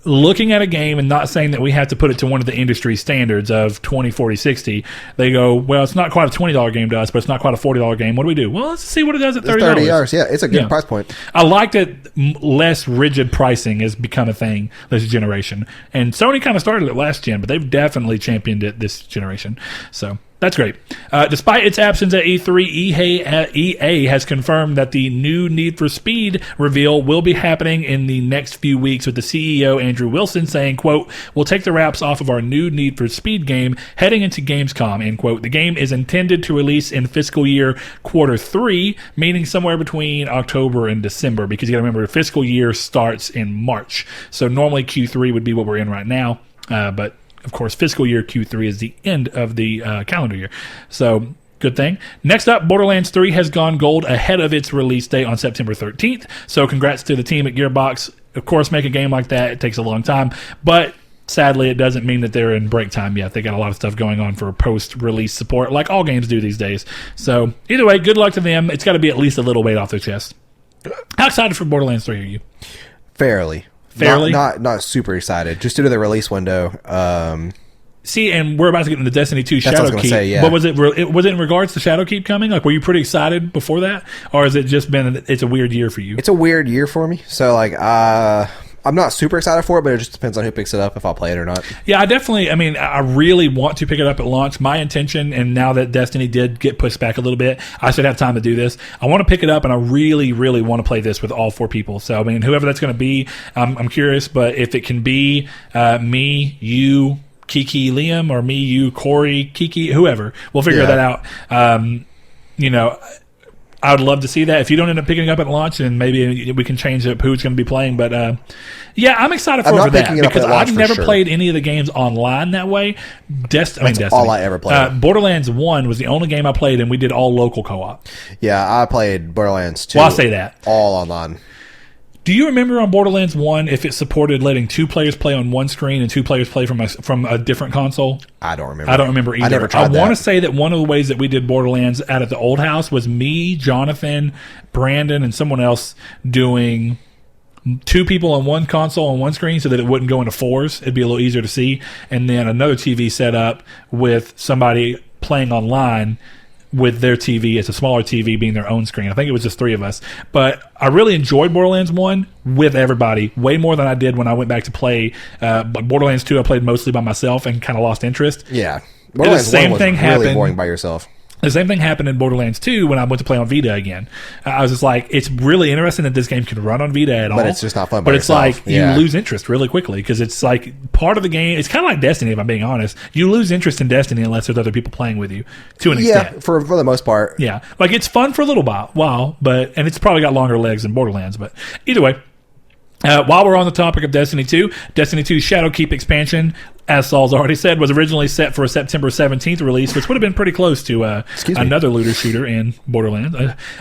looking at a game and not saying that we have to put it to one of the industry standards of 20, 40, 60. They go, well, it's not quite a $20 game to us, but it's not quite a $40 game. What do we do? Well, let's see what it does at $30. $30, yeah. It's a good price point. I like that less rigid pricing has become a thing this generation. And Sony kind of started it last gen, but they've definitely championed it this generation. So that's great. Despite its absence at E3, EA has confirmed that the new Need for Speed reveal will be happening in the next few weeks, with the CEO, Andrew Wilson, saying, quote, "We'll take the wraps off of our new Need for Speed game heading into Gamescom," end quote. The game is intended to release in fiscal year Q3, meaning somewhere between October and December, because you got to remember the fiscal year starts in March. So normally Q3 would be what we're in right now, but of course, fiscal year Q3 is the end of the calendar year. So, good thing. Next up, Borderlands 3 has gone gold ahead of its release date on September 13th. So, congrats to the team at Gearbox. Of course, make a game like that, it takes a long time. But, sadly, it doesn't mean that they're in break time yet. They got a lot of stuff going on for post-release support, like all games do these days. So, either way, good luck to them. It's got to be at least a little weight off their chest. How excited for Borderlands 3 are you? Fairly. Not super excited. Just due to the release window. See, and we're about to get into Destiny 2 Shadowkeep. Yeah. But was it in regards to Shadowkeep coming? Like, were you pretty excited before that, or has it just been it's a weird year for you? It's a weird year for me. So like, I'm not super excited for it, but it just depends on who picks it up, if I'll play it or not. Yeah, I really want to pick it up at launch. My intention, and now that Destiny did get pushed back a little bit, I should have time to do this. I want to pick it up, and I really, really want to play this with all 4 people. So, I mean, whoever that's going to be, I'm curious, but if it can be me, you, Kiki, Liam, or me, you, Corey, Kiki, whoever, we'll figure that out. I would love to see that. If you don't end up picking it up at launch, and maybe we can change up who's going to be playing. But I'm excited for that because I've never played any of the games online that way. Destiny. All I ever played. Borderlands 1 was the only game I played, and we did all local co-op. Yeah, I played Borderlands 2. Well, I'll say that. All online. Do you remember on Borderlands 1 if it supported letting 2 players play on one screen and 2 players play from a different console? I don't remember. I don't remember either. I never tried I want to say that one of the ways that we did Borderlands out at the old house was me, Jonathan, Brandon, and someone else doing 2 people on one console on one screen so that it wouldn't go into 4s. It'd be a little easier to see. And then another TV set up with somebody playing online with their TV. It's a smaller TV being their own screen. I think it was just 3 of us. But I really enjoyed Borderlands 1 with everybody way more than I did when I went back to play. But Borderlands 2 I played mostly by myself and kind of lost interest. Yeah. Borderlands 1 was really boring by yourself. The same thing happened in Borderlands 2 when I went to play on Vita again. I was just like, it's really interesting that this game can run on Vita at all. But it's just not fun by But it's yourself. like, you lose interest really quickly because it's like part of the game. It's kind of like Destiny, if I'm being honest. You lose interest in Destiny unless there's other people playing with you to an extent. Yeah, for the most part. Yeah. Like, it's fun for a little while, and it's probably got longer legs than Borderlands. But either way, while we're on the topic of Destiny 2, Destiny 2 Shadowkeep expansion, as Saul's already said, was originally set for a September 17th release, which would have been pretty close to another looter shooter in Borderlands,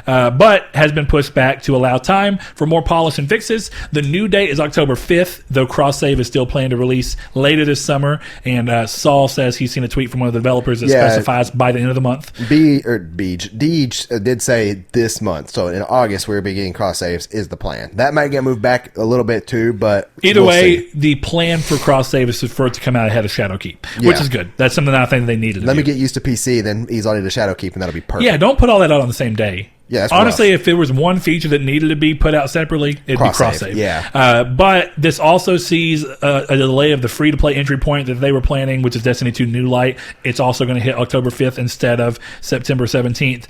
but has been pushed back to allow time for more polish and fixes. The new date is October 5th, though cross-save is still planned to release later this summer, and Saul says he's seen a tweet from one of the developers that specifies by the end of the month. Deej did say this month, so in August we're beginning cross-saves is the plan. That might get moved back a little bit too, but either way, the plan for cross-save is for it to come out ahead of Shadowkeep, which is good. That's something that I think they needed to Let me get used to PC, then ease on into Shadowkeep, and that'll be perfect. Yeah, don't put all that out on the same day. Yeah, that's honestly, rough. if there was one feature that needed to be put out separately, it'd be cross-save. Yeah. But this also sees a delay of the free-to-play entry point that they were planning, which is Destiny 2 New Light. It's also going to hit October 5th instead of September 17th.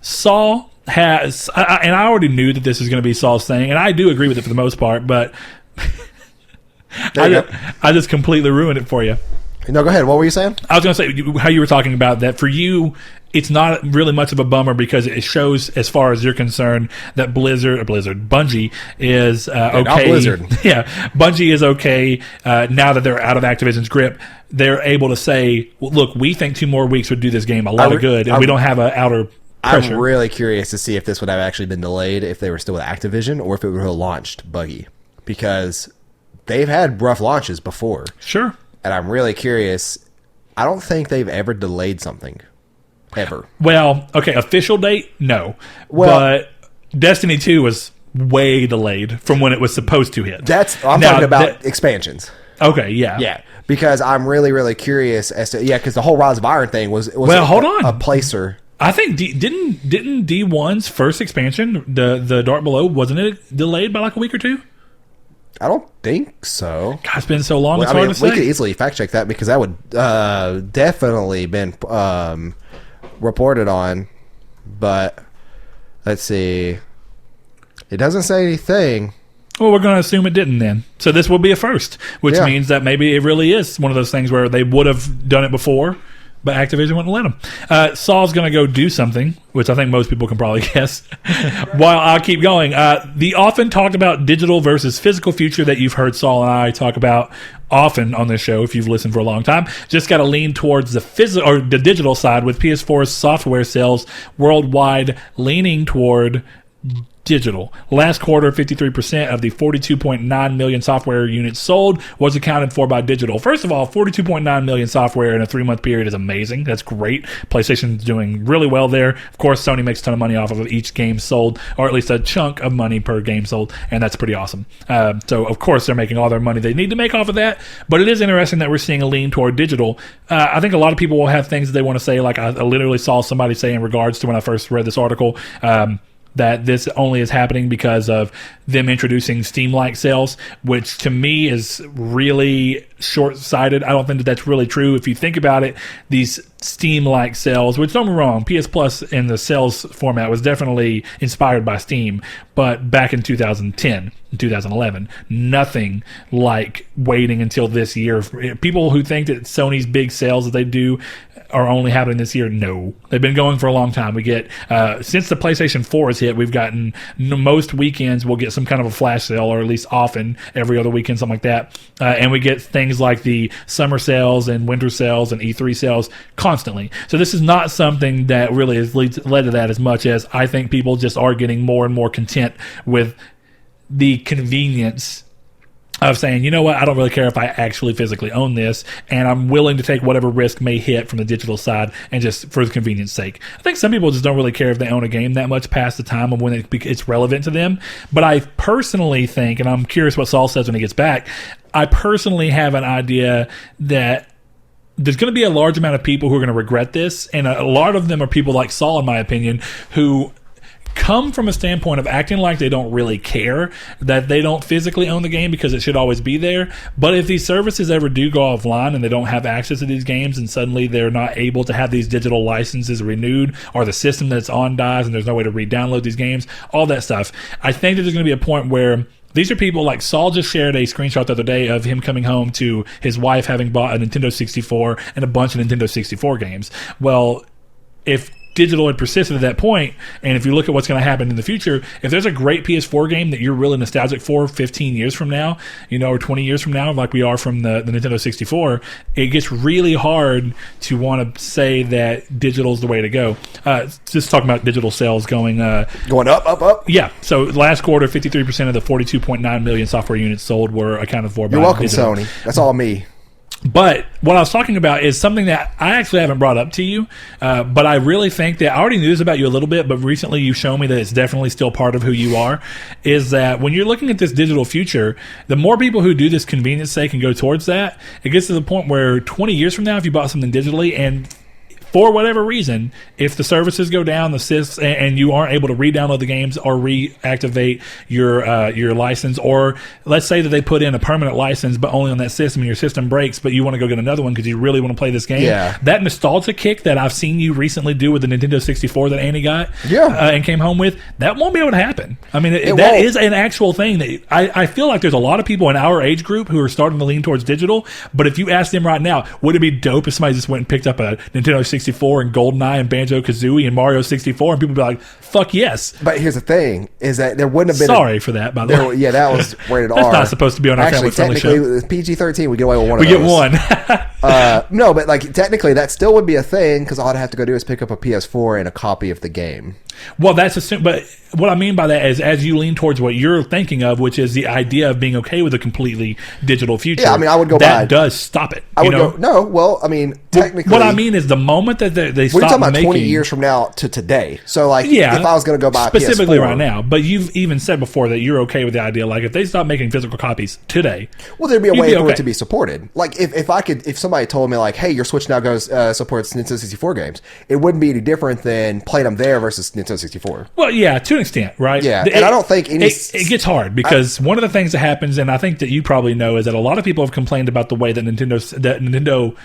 Saul, has, and I already knew that this is going to be Saul's thing, and I do agree with it for the most part, but I just completely ruined it for you. No, go ahead. What were you saying? I was going to say how you were talking about that for you. It's not really much of a bummer because it shows, as far as you're concerned, that Bungie is okay. Not Blizzard. Yeah, Bungie is okay now that they're out of Activision's grip. They're able to say, well, "Look, we think 2 more weeks would do this game a lot of good, and we don't have an outer pressure." I'm really curious to see if this would have actually been delayed if they were still with Activision, or if it would have launched buggy, because they've had rough launches before. Sure. And I'm really curious. I don't think they've ever delayed something. Ever. Well, okay, official date, no. Well, but Destiny 2 was way delayed from when it was supposed to hit. I'm talking about expansions. Okay, yeah. Yeah. Because I'm really, really curious as to, because the whole Rise of Iron thing was hold on. A placer. I think didn't D1's first expansion, the Dark Below, wasn't it delayed by like a week or two? I don't think so. God, it's been so long. It's hard to say. We could easily fact check that, because that would definitely been reported on. But let's see. It doesn't say anything. Well, we're going to assume it didn't then. So this will be a first, which means that maybe it really is one of those things where they would have done it before, but Activision wouldn't let them. Saul's going to go do something, which I think most people can probably guess, while I'll keep going. The often talked about digital versus physical future that you've heard Saul and I talk about often on this show, if you've listened for a long time, just got to lean towards the physical or the digital side, with PS4's software sales worldwide leaning toward digital. Last quarter, 53% of the 42.9 million software units sold was accounted for by digital. First of all, 42.9 million software in a 3-month period is amazing. That's great. PlayStation's doing really well there. Of course, Sony makes a ton of money off of each game sold, or at least a chunk of money per game sold, and that's pretty awesome. So, of course, they're making all their money they need to make off of that, but it is interesting that we're seeing a lean toward digital. I think a lot of people will have things that they want to say, like I literally saw somebody say in regards to when I first read this article, that this only is happening because of them introducing Steam-like sales, which to me is really short-sighted. I don't think that that's really true. If you think about it, these Steam-like sales, which don't get me wrong, PS Plus in the sales format was definitely inspired by Steam, but back in 2010, 2011, nothing like waiting until this year. People who think that Sony's big sales that they do are only happening this year, no. They've been going for a long time. We get, since the PlayStation 4 has hit, we've gotten, most weekends we'll get some kind of a flash sale, or at least often, every other weekend, something like that. And we get things like the summer sales and winter sales and E3 sales constantly. So this is not something that really has led to that as much as I think people just are getting more and more content with the convenience of saying, you know what, I don't really care if I actually physically own this, and I'm willing to take whatever risk may hit from the digital side, and just for the convenience sake. I think some people just don't really care if they own a game that much past the time of when it's relevant to them. But I personally think, and I'm curious what Saul says when he gets back, I personally have an idea that there's going to be a large amount of people who are going to regret this, and a lot of them are people like Saul, in my opinion, who come from a standpoint of acting like they don't really care, that they don't physically own the game because it should always be there. But if these services ever do go offline and they don't have access to these games, and suddenly they're not able to have these digital licenses renewed, or the system that's on dies and there's no way to re-download these games, all that stuff, I think that there's going to be a point where these are people like Saul just shared a screenshot the other day of him coming home to his wife having bought a Nintendo 64 and a bunch of Nintendo 64 games. Well, if digital had persisted at that point, and if you look at what's going to happen in the future, if there's a great PS4 game that you're really nostalgic for 15 years from now, or 20 years from now, like we are from the Nintendo 64, it gets really hard to want to say that digital is the way to go. Just talking about digital sales going up. Yeah. So last quarter, 53% of the 42.9 million software units sold were accounted for by You're welcome, digital. Sony. That's all me. But what I was talking about is something that I actually haven't brought up to you, but I really think that I already knew this about you a little bit, but recently you've shown me that it's definitely still part of who you are, is that when you're looking at this digital future, the more people who do this convenience sake and go towards that, it gets to the point where 20 years from now, if you bought something digitally and for whatever reason, if the services go down, the sys, and you aren't able to re-download the games or reactivate your license, or let's say that they put in a permanent license but only on that system, and your system breaks, but you want to go get another one because you really want to play this game. Yeah. That nostalgia kick that I've seen you recently do with the Nintendo 64 that Annie got, and came home with, that won't be able to happen. I mean, that is an actual thing that I feel like there's a lot of people in our age group who are starting to lean towards digital. But if you ask them right now, would it be dope if somebody just went and picked up a Nintendo 64 and GoldenEye and Banjo-Kazooie and Mario 64, and people would be like, fuck yes. But here's the thing, is that there wouldn't have been... Sorry for that, by the way. Yeah, that was rated R. That's not supposed to be on our family-friendly show. Technically, with PG-13, we get away with one of those. We get one. No, but like technically that still would be a thing, because all I'd have to go do is pick up a PS4 and a copy of the game. Well, that's assumed, but what I mean by that is, as you lean towards what you're thinking of, which is the idea of being okay with a completely digital future. Yeah, I mean, I would go that buy. Does stop it. I would go. No, well, I mean, technically, what I mean is the moment that they stop we're talking about making 20 years from now to today. So, like, yeah, if I was going to go buy specifically a PS4, right now, but you've even said before that you're okay with the idea, like if they stop making physical copies today, well, there'd be a way for it to be supported. Like, if somebody told me like, hey, your Switch now goes supports Nintendo 64 games, it wouldn't be any different than playing them there versus Nintendo 64. Well, yeah, to an extent, right? Yeah, and I don't think any... It gets hard because one of the things that happens, and I think that you probably know, is that a lot of people have complained about the way that Nintendo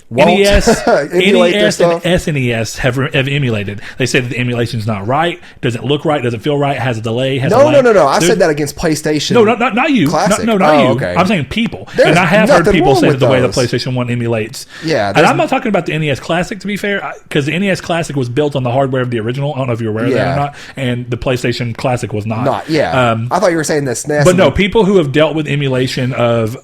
NES, NES and SNES have emulated. They say that the emulation's not right, doesn't look right, doesn't feel right, has a delay, has a lag. No. I said that against PlayStation. No, not you. Classic. Not you. Okay. I'm saying people. There's and I have heard people say that the way the those. PlayStation 1 emulates. Yeah. And I'm not talking about the NES Classic, to be fair, because the NES Classic was built on the hardware of the original. I don't know if you're aware of that or not. And the PlayStation Classic was not. I thought you were saying the SNES. But no, people who have dealt with emulation of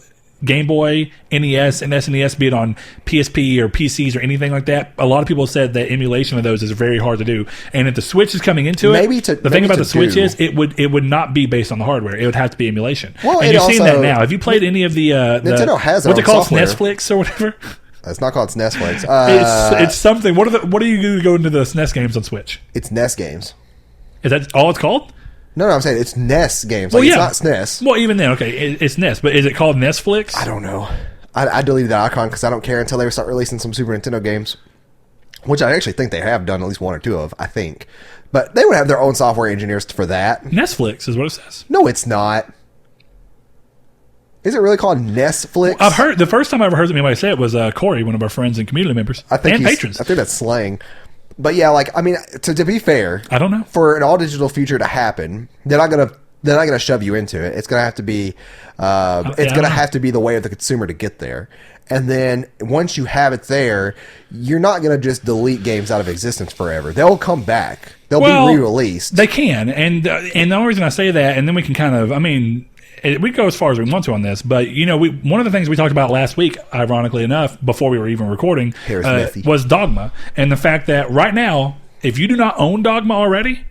Game Boy, NES, and SNES, be it on PSP or PCs or anything like that, a lot of people said that emulation of those is very hard to do. And if the Switch is coming into it, the thing about the Switch is it would not be based on the hardware. It would have to be emulation. Well, and you've seen that now. Have you played any of the Nintendo has what's it called, SNESflix or whatever? It's not called SNESflix. It's something. What do you do to go into the SNES games on Switch? It's NES games. Is that all it's called? No, I'm saying it's NES games. Like, it's not SNES. Well, even then, okay, it's NES, but is it called NESflix? I don't know. I deleted that icon because I don't care until they start releasing some Super Nintendo games, which I actually think they have done at least one or two of, I think. But they would have their own software engineers for that. NESflix is what it says. No, it's not. Is it really called NESflix? I've heard, the first time I ever heard anybody say it was Corey, one of our friends and community members, and patrons. I think that's slang. But yeah, like, I mean, to be fair, I don't know. For an all digital future to happen, they're not gonna shove you into it. It's gonna have to be, have to be the way of the consumer to get there. And then once you have it there, you're not gonna just delete games out of existence forever. They'll come back. They'll be re-released. They can, and the only reason I say that, and then we can kind of, I mean, we go as far as we want to on this, but one of the things we talked about last week, ironically enough, before we were even recording, was Dogma, and the fact that right now, if you do not own Dogma already,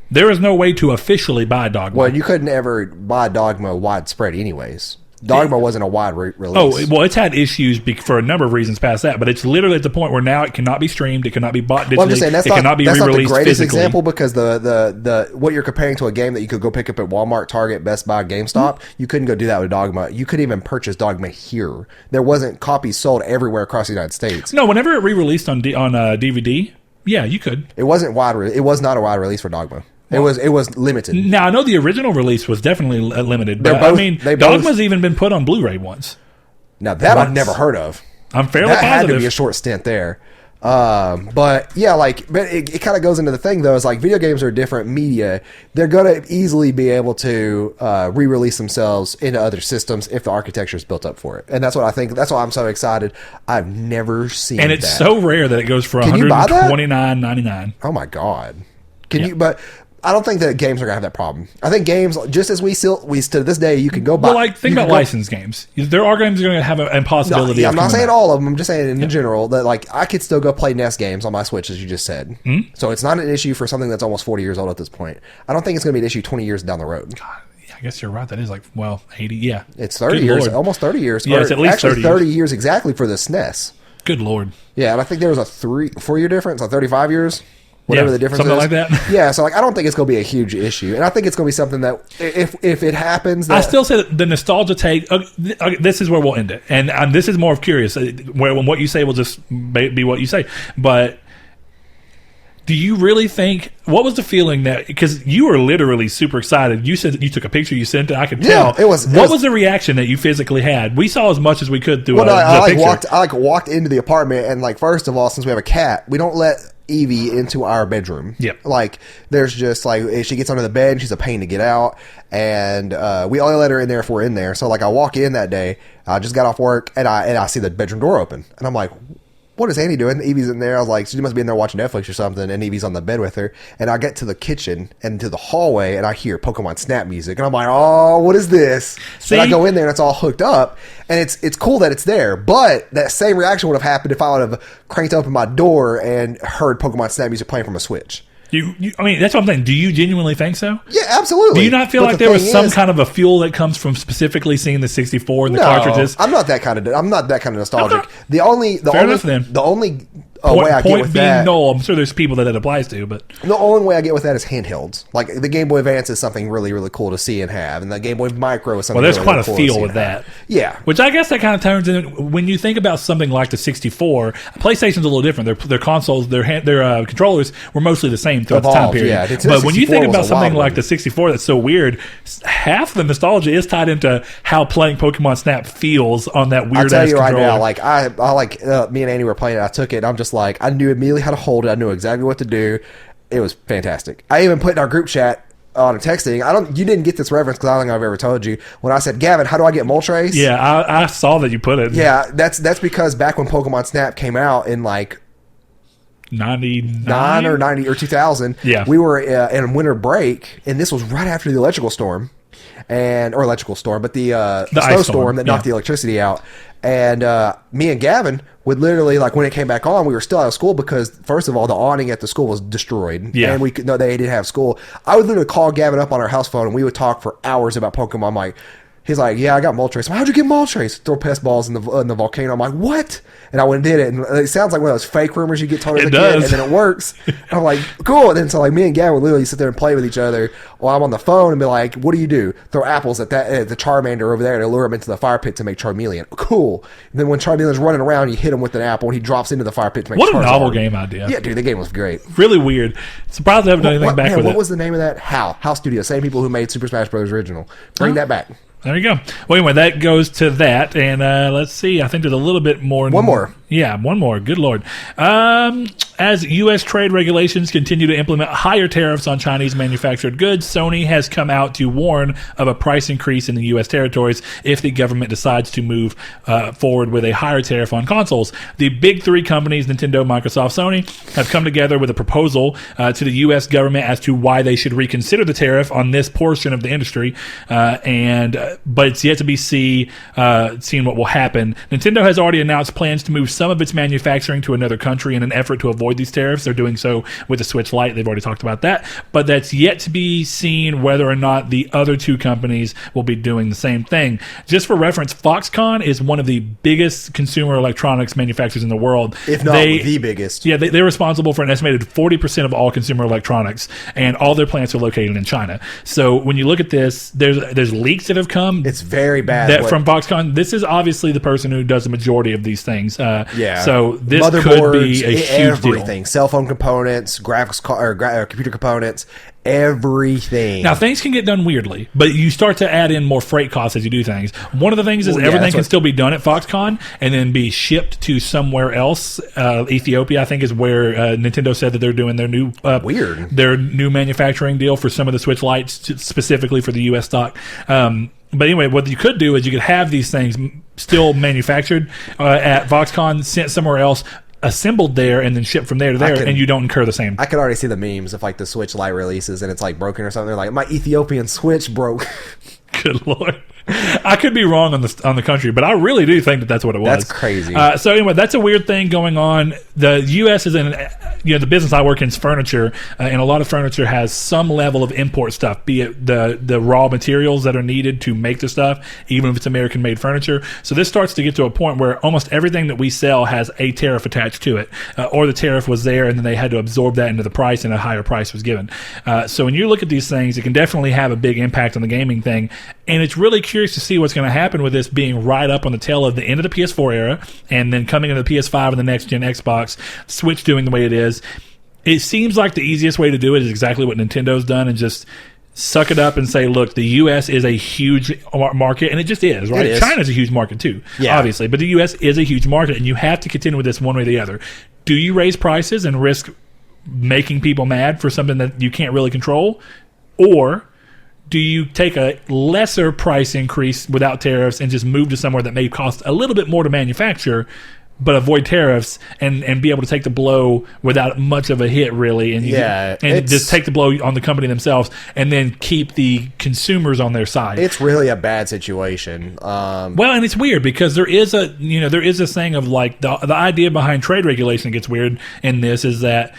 there is no way to officially buy Dogma. Well, you couldn't ever buy Dogma widespread anyways. Dogma wasn't a wide release. Oh, well, it's had issues for a number of reasons past that, but it's literally at the point where now it cannot be streamed, it cannot be bought digitally, well, I'm just saying, that's cannot be re-released physically. That's not the greatest physically. example, because the what you're comparing to a game that you could go pick up at Walmart, Target, Best Buy, GameStop, you couldn't go do that with Dogma. You couldn't even purchase Dogma here. There wasn't copies sold everywhere across the United States. No, whenever it re-released on DVD, yeah, you could. It wasn't it was not a wide release for Dogma. It was limited. Now, I know the original release was definitely limited, but Dogma's even been put on Blu-ray once. Now, that I've never heard of. I'm fairly positive. That had to be a short stint there. But yeah, but it kind of goes into the thing, though, is like video games are different media. They're going to easily be able to re-release themselves into other systems if the architecture is built up for it. And that's what I think. That's why I'm so excited. I've never seen and it's so rare that it goes for $129.99. Oh my God. Can you, but I don't think that games are going to have that problem. I think games, just as we to this day, you can go buy. Well, like, think about licensed games. There are games that are going to have an impossibility. I'm not saying all of them. I'm just saying in general that, like, I could still go play NES games on my Switch, as you just said. Mm-hmm. So it's not an issue for something that's almost 40 years old at this point. I don't think it's going to be an issue 20 years down the road. God, yeah, I guess you're right. That is 80. Yeah, it's 30 years, Lord. Almost 30 years. Yeah, it's at least actually 30 years exactly for the SNES. Good Lord. Yeah, and I think there was a 4-year difference, 35 years. whatever the difference something is. like that. Yeah, so like I don't think it's going to be a huge issue, and I think it's going to be something that if it happens, I still say that the nostalgia take. This is where we'll end it, and this is more of curious. Where when what you say will just be what you say, but. Do you really think? What was the feeling that? Because you were literally super excited. You said that you took a picture. You sent it. I could tell. Yeah, it was. What was the reaction that you physically had? We saw as much as we could through I picture. walked into the apartment, and like first of all, since we have a cat, we don't let Evie into our bedroom. Yep. Like there's just like if she gets under the bed, she's a pain to get out, and we only let her in there if we're in there. So like I walk in that day, I just got off work, and I see the bedroom door open, and I'm like, what is Annie doing? Evie's in there. I was like, she must be in there watching Netflix or something. And Evie's on the bed with her. And I get to the kitchen and to the hallway, and I hear Pokemon Snap music. And I'm like, oh, what is this? And I go in there, and it's all hooked up. And it's cool that it's there. But that same reaction would have happened if I would have cranked open my door and heard Pokemon Snap music playing from a Switch. I mean, that's what I'm saying. Do you genuinely think so? Yeah, absolutely. Do you not feel like there was some kind of a fuel that comes from specifically seeing the 64 and the cartridges? I'm not that kind of nostalgic. Okay. The only way I get with that. No, I'm sure there's people that it applies to, but the only way I get with that is handhelds. Like the Game Boy Advance is something really, really cool to see and have, and the Game Boy Micro is something. Well, there's really, quite really a cool feel with that. Yeah, which I guess that kind of turns into when you think about something like the 64. PlayStation's a little different. Their consoles, their controllers were mostly the same throughout the time period. Yeah, but when you think about something like the 64, that's so weird. Half the nostalgia is tied into how playing Pokemon Snap feels on that weird. I'll tell you right now, like I like me and Annie were playing it. I took it. And I'm just like I knew immediately how to hold it. I knew exactly what to do. It was fantastic. I even put in our group chat on a texting. You didn't get this reference because I don't think I've ever told you. When I said, Gavin, how do I get Moltres? Yeah, I saw that you put it. Yeah, that's because back when Pokemon Snap came out in like 99 or 90 or 2000. Yeah, we were in winter break, and this was right after the electrical storm, but the snowstorm that knocked the electricity out. And me and Gavin would literally, like, when it came back on, we were still out of school because, first of all, the awning at the school was destroyed. Yeah. And they didn't have school. I would literally call Gavin up on our house phone, and we would talk for hours about Pokemon. I'm like, he's like, yeah, I got Moltres. How'd you get Moltres? Throw pest balls in the volcano. I'm like, what? And I went and did it. And it sounds like one of those fake rumors you get told as a kid, and then it works. And I'm like, cool. And then so like me and Gavin would literally sit there and play with each other while I'm on the phone and be like, what do you do? Throw apples at the Charmander over there to lure him into the fire pit to make Charmeleon. Cool. And then when Charmeleon's running around, you hit him with an apple and he drops into the fire pit to make Charizard. What a novel game idea. Yeah, dude, the game was great. Really weird. Surprised I haven't done anything back with it. What was the name of that? HAL Studios. Same people who made Super Smash Bros. Original. Bring that back. There you go. Well, anyway, that goes to that. And let's see. I think there's a little bit more. One more. Yeah, one more. Good Lord. As U.S. trade regulations continue to implement higher tariffs on Chinese manufactured goods, Sony has come out to warn of a price increase in the U.S. territories if the government decides to move forward with a higher tariff on consoles. The big three companies, Nintendo, Microsoft, Sony, have come together with a proposal to the U.S. government as to why they should reconsider the tariff on this portion of the industry. But it's yet to be seen what will happen. Nintendo has already announced plans to move some of its manufacturing to another country in an effort to avoid these tariffs. They're doing so with the Switch Lite. They've already talked about that. But that's yet to be seen whether or not the other two companies will be doing the same thing. Just for reference, Foxconn is one of the biggest consumer electronics manufacturers in the world. If not the biggest. Yeah, they're responsible for an estimated 40% of all consumer electronics, and all their plants are located in China. So when you look at this, there's leaks that have come. It's very bad. From Foxconn. This is obviously the person who does the majority of these things. Yeah. So this could be a huge everything. deal. Cell phone components, computer components, everything. Now, things can get done weirdly, but you start to add in more freight costs as you do things. One of the things is everything can still be done at Foxconn and then be shipped to somewhere else. Ethiopia, I think, is where Nintendo said that they're doing their new their new manufacturing deal for some of the Switch Lites, specifically for the U.S. stock. But anyway, what you could do is you could have these things still manufactured at Foxconn, sent somewhere else, assembled there, and then shipped from there to there, and you don't incur the same. I could already see the memes of like the Switch Lite releases and it's like broken or something. They're like, my Ethiopian Switch broke. Good Lord. I could be wrong on the country, but I really do think that that's what it was. That's crazy. So anyway, that's a weird thing going on. The U.S. is in, the business I work in is furniture, and a lot of furniture has some level of import stuff, be it the raw materials that are needed to make the stuff, even if it's American-made furniture. So this starts to get to a point where almost everything that we sell has a tariff attached to it, or the tariff was there, and then they had to absorb that into the price, and a higher price was given. So when you look at these things, it can definitely have a big impact on the gaming thing, and it's really curious to see what's going to happen with this being right up on the tail of the end of the PS4 era, and then coming into the PS5 and the next gen Xbox, Switch doing the way it is. It seems like the easiest way to do it is exactly what Nintendo's done, and just suck it up and say, look, the U.S. is a huge market, and it just is, right? China's a huge market too, obviously, but the U.S. is a huge market, and you have to contend with this one way or the other. Do you raise prices and risk making people mad for something that you can't really control, or do you take a lesser price increase without tariffs and just move to somewhere that may cost a little bit more to manufacture, but avoid tariffs and be able to take the blow without much of a hit, really, and just take the blow on the company themselves, and then keep the consumers on their side? It's really a bad situation. Well, and it's weird because there is a thing of like the idea behind trade regulation gets weird in this is that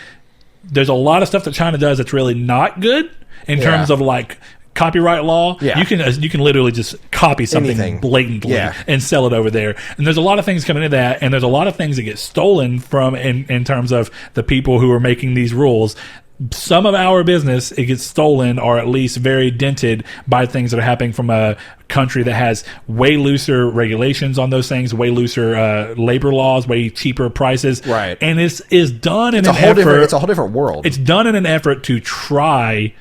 there's a lot of stuff that China does that's really not good in terms of like copyright law. You can literally just copy something blatantly and sell it over there, and there's a lot of things coming into that, and there's a lot of things that get stolen from in terms of the people who are making these rules. Some of our business, it gets stolen or at least very dented by things that are happening from a country that has way looser regulations on those things, way looser labor laws, way cheaper prices. Right. And it's done in it's a whole different world. It's done in an effort to try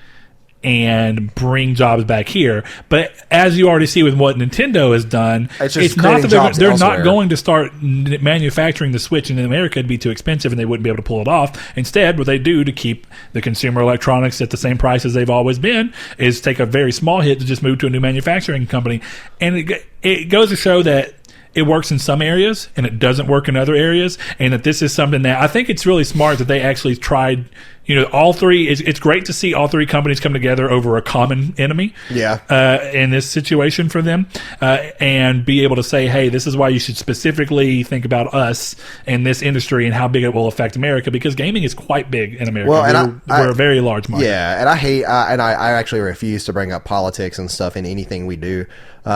and bring jobs back here. But as you already see with what Nintendo has done, it's not that they're not going to start manufacturing the Switch in America. It'd be too expensive and they wouldn't be able to pull it off. Instead, what they do to keep the consumer electronics at the same price as they've always been is take a very small hit to just move to a new manufacturing company. And it goes to show that it works in some areas and it doesn't work in other areas, and that this is something that I think it's really smart that they actually tried. All three. It's great to see all three companies come together over a common enemy. In this situation for them, and be able to say, "Hey, this is why you should specifically think about us in this industry and how big it will affect America," because gaming is quite big in America. Well, we're a very large market. Yeah, and I hate, and I actually refuse to bring up politics and stuff in anything we do,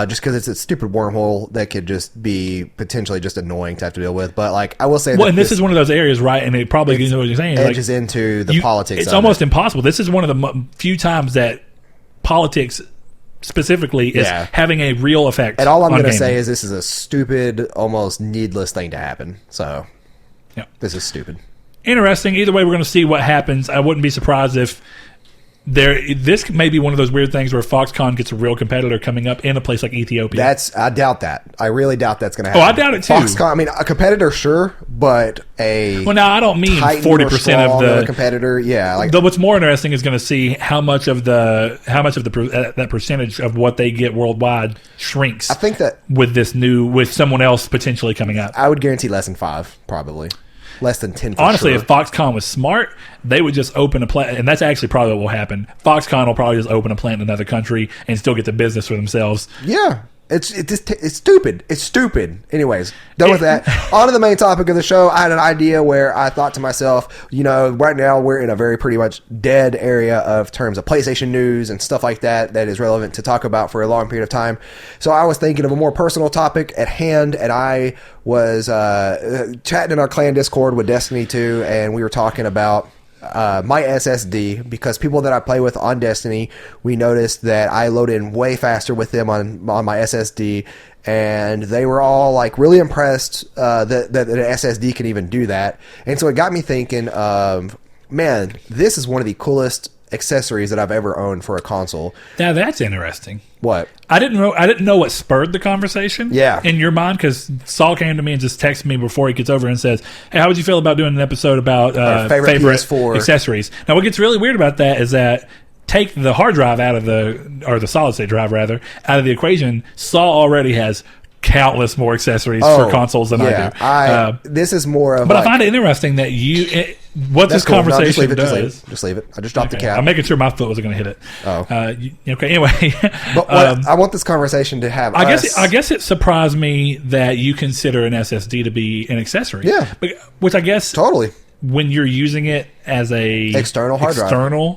just because it's a stupid wormhole that could just be potentially just annoying to have to deal with. But like, I will say, and this is one of those areas, right? And it probably, you know what you're saying, edges into the politics. It's almost impossible. This is one of the few times that politics specifically is having a real effect. And all I'm going to say is this is a stupid, almost needless thing to happen. So this is stupid. Interesting. Either way, we're going to see what happens. I wouldn't be surprised if this may be one of those weird things where Foxconn gets a real competitor coming up in a place like Ethiopia. I doubt that. I really doubt that's going to happen. Oh, I doubt it too. Foxconn, I mean, a competitor, sure, but now I don't mean 40% of the competitor. Yeah, though what's more interesting is going to see how much of that percentage of what they get worldwide shrinks. I think that with someone else potentially coming up, I would guarantee less than 5, probably. Less than 10 for Honestly, sure. If Foxconn was smart, they would just open a plant, and that's actually probably what will happen. Foxconn will probably just open a plant in another country and still get the business for themselves. Yeah. It's stupid. It's stupid. Anyways, done with that. On to the main topic of the show. I had an idea where I thought to myself, right now we're in a very pretty much dead area of terms of PlayStation news and stuff like that is relevant to talk about for a long period of time. So I was thinking of a more personal topic at hand, and I was chatting in our clan Discord with Destiny 2, and we were talking about my SSD, because people that I play with on Destiny, we noticed that I load in way faster with them on my SSD, and they were all like really impressed that an SSD can even do that. And so it got me thinking of, man, this is one of the coolest accessories that I've ever owned for a console. Now that's interesting. What? I didn't know what spurred the conversation in your mind, because Saul came to me and just texted me before he gets over and says, "Hey, how would you feel about doing an episode about favorite PS4 accessories?" Now what gets really weird about that is that take the hard drive out of the solid state drive rather out of the equation, Saul already has countless more accessories for consoles than I do. This is more of. But I find it interesting that this cool. conversation No, does. Just leave it. I just dropped the cap. I'm making sure my foot wasn't going to hit it. Oh. Okay. Anyway, but I want this conversation to have. I guess it surprised me that you consider an SSD to be an accessory. Yeah. Which I guess totally. When you're using it as a external hard drive,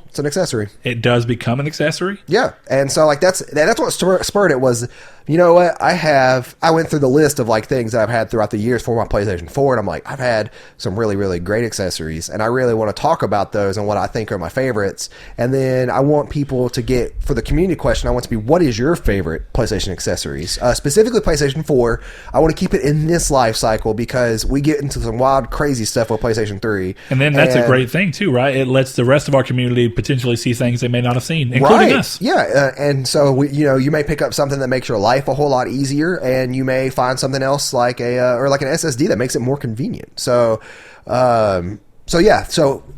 it's an accessory. It does become an accessory. Yeah, and so like that's what spurred it was. You know what? I went through the list of like things that I've had throughout the years for my PlayStation 4, and I'm like, I've had some really, really great accessories, and I really want to talk about those and what I think are my favorites. And then I want people to get, for the community question, I want to be, what is your favorite PlayStation accessories? Specifically PlayStation 4. I want to keep it in this life cycle because we get into some wild, crazy stuff with PlayStation 3. And then that's a great thing too, right? It lets the rest of our community potentially see things they may not have seen, including us. Yeah, and so you may pick up something that makes your life a whole lot easier, and you may find something else like an SSD that makes it more convenient. So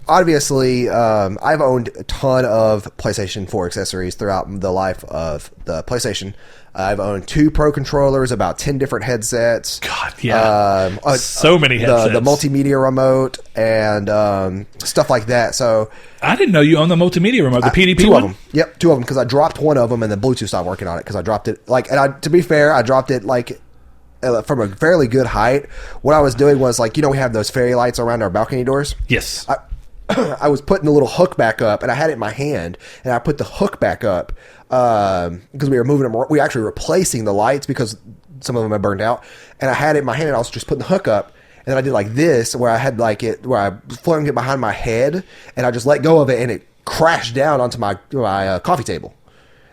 obviously I've owned a ton of PlayStation 4 accessories throughout the life of the PlayStation. I've owned 2 Pro controllers, about 10 different headsets. God, yeah. So many headsets. The multimedia remote and stuff like that. So I didn't know you owned the multimedia remote, the PDP 2 one? of them. Yep, 2 of them, because I dropped one of them and the Bluetooth stopped working on it because I dropped it. To be fair, I dropped it from a fairly good height. What I was doing was we have those fairy lights around our balcony doors. Yes. I was putting the little hook back up, and I had it in my hand, and I put the hook back up because we were moving them. We were actually replacing the lights because some of them had burned out, and I had it in my hand, and I was just putting the hook up, and then I did like this, where I had where I flung it behind my head, and I just let go of it, and it crashed down onto my coffee table,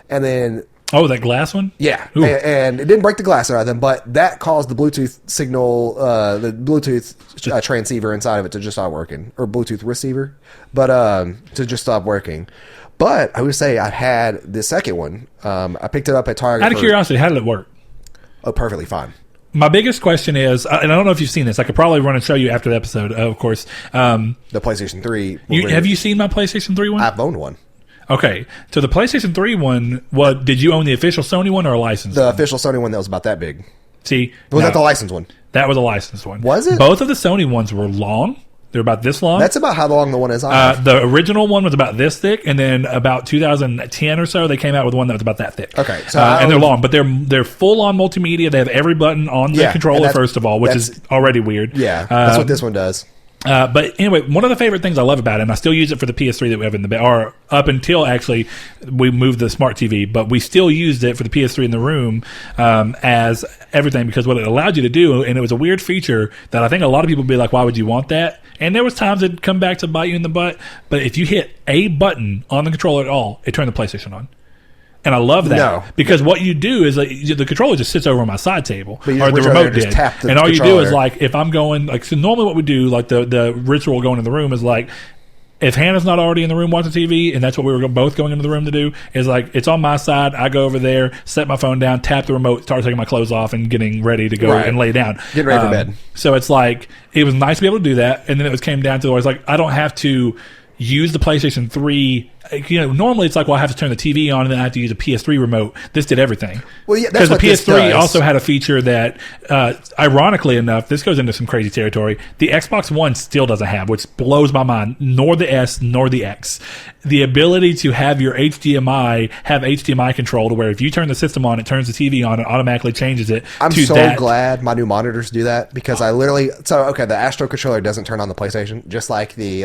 and then. Oh, that glass one? Yeah, and it didn't break the glass or anything, but that caused the Bluetooth signal, the Bluetooth transceiver inside of it to just stop working, or Bluetooth receiver, but to just stop working. But I would say I had the second one. I picked it up at Target. Out of curiosity, how did it work? Oh, perfectly fine. My biggest question is, and I don't know if you've seen this, I could probably run and show you after the episode, of course. The PlayStation 3. Have you seen my PlayStation 3 one? I've owned one. Okay, so the PlayStation 3 one, did you own the official Sony one or a licensed one? The official Sony one that was about that big. See? Was that the licensed one? That was a licensed one. Was it? Both of the Sony ones were long. They're about this long. That's about how long the one is. The original one was about this thick, and then about 2010 or so, they came out with one that was about that thick. Okay, so and they're long, but they're full on multimedia. They have every button on the controller first of all, which is already weird. Yeah, that's what this one does. But anyway, one of the favorite things I love about it, and I still use it for the PS3 that we have in the bed, or up until actually we moved the smart TV, but we still used it for the PS3 in the room as everything, because what it allowed you to do, and it was a weird feature that I think a lot of people would be like, why would you want that? And there was times it'd come back to bite you in the butt, but if you hit a button on the controller at all, it turned the PlayStation on. And I love that because what you do is the controller just sits over on my side table, or the remote did, and all you do is if I'm going so normally what we do the ritual going in the room is if Hannah's not already in the room watching TV, and that's what we were both going into the room to do, is it's on my side. I go over there, set my phone down, tap the remote, start taking my clothes off, and getting ready to go and lay down, get ready for bed. So it's it was nice to be able to do that, and then it came down to where it's I don't have to use the PlayStation 3. Normally it's I have to turn the TV on and then I have to use a PS3 remote. This did everything. Well, yeah, because the PS3 also had a feature that, ironically enough, this goes into some crazy territory. The Xbox One still doesn't have, which blows my mind. Nor the S, nor the X. The ability to have your HDMI control to where if you turn the system on, it turns the TV on and automatically changes it. I'm so glad my new monitors do that because I literally. So the Astro controller doesn't turn on the PlayStation, just like the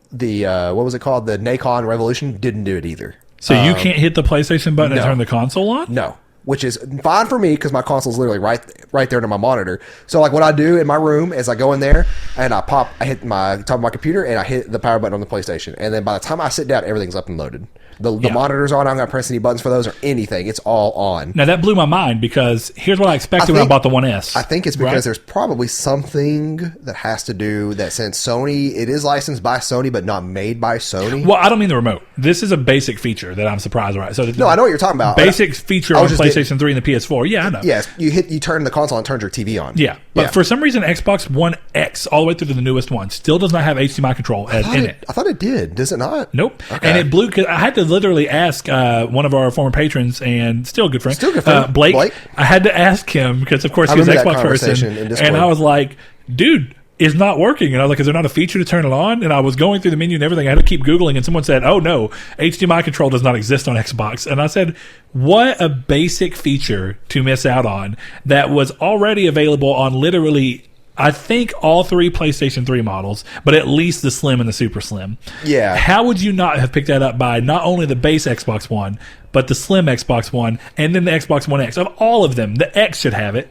what was it called? The Nacon Revolution didn't do it either. So you can't hit the PlayStation button and turn the console on? No, which is fine for me because my console's literally right there to my monitor. So what I do in my room is I go in there and I hit my top of my computer and I hit the power button on the PlayStation. And then by the time I sit down, everything's up and loaded. The monitors are on. I'm not press any buttons for those or anything. It's all on. Now that blew my mind because here's what I expected when I bought the One S. I think it's because there's probably something that has to do that since Sony, it is licensed by Sony but not made by Sony. Well, I don't mean the remote. This is a basic feature that I'm surprised about. So no, I know what you're talking about. Basic feature on PlayStation PlayStation 3 and the PS4. Yeah, I know. Yes, you turn the console and turns your TV on. Yeah, but for some reason, Xbox One X, all the way through to the newest one, still does not have HDMI control in it. I thought it did. Does it not? Nope. Okay. And it blew, because I had to literally ask one of our former patrons, and still a good friend, Blake. I had to ask him, because of course he's an Xbox person, and I was like, dude, it's not working. And I was like, is there not a feature to turn it on? And I was going through the menu and everything. I had to keep Googling, and someone said, oh no, HDMI control does not exist on Xbox. And I said, what a basic feature to miss out on that was already available on literally, I think, all 3 PlayStation 3 models, but at least the Slim and the Super Slim. Yeah. How would you not have picked that up by not only the base Xbox One, but the Slim Xbox One, and then the Xbox One X? Of all of them, the X should have it.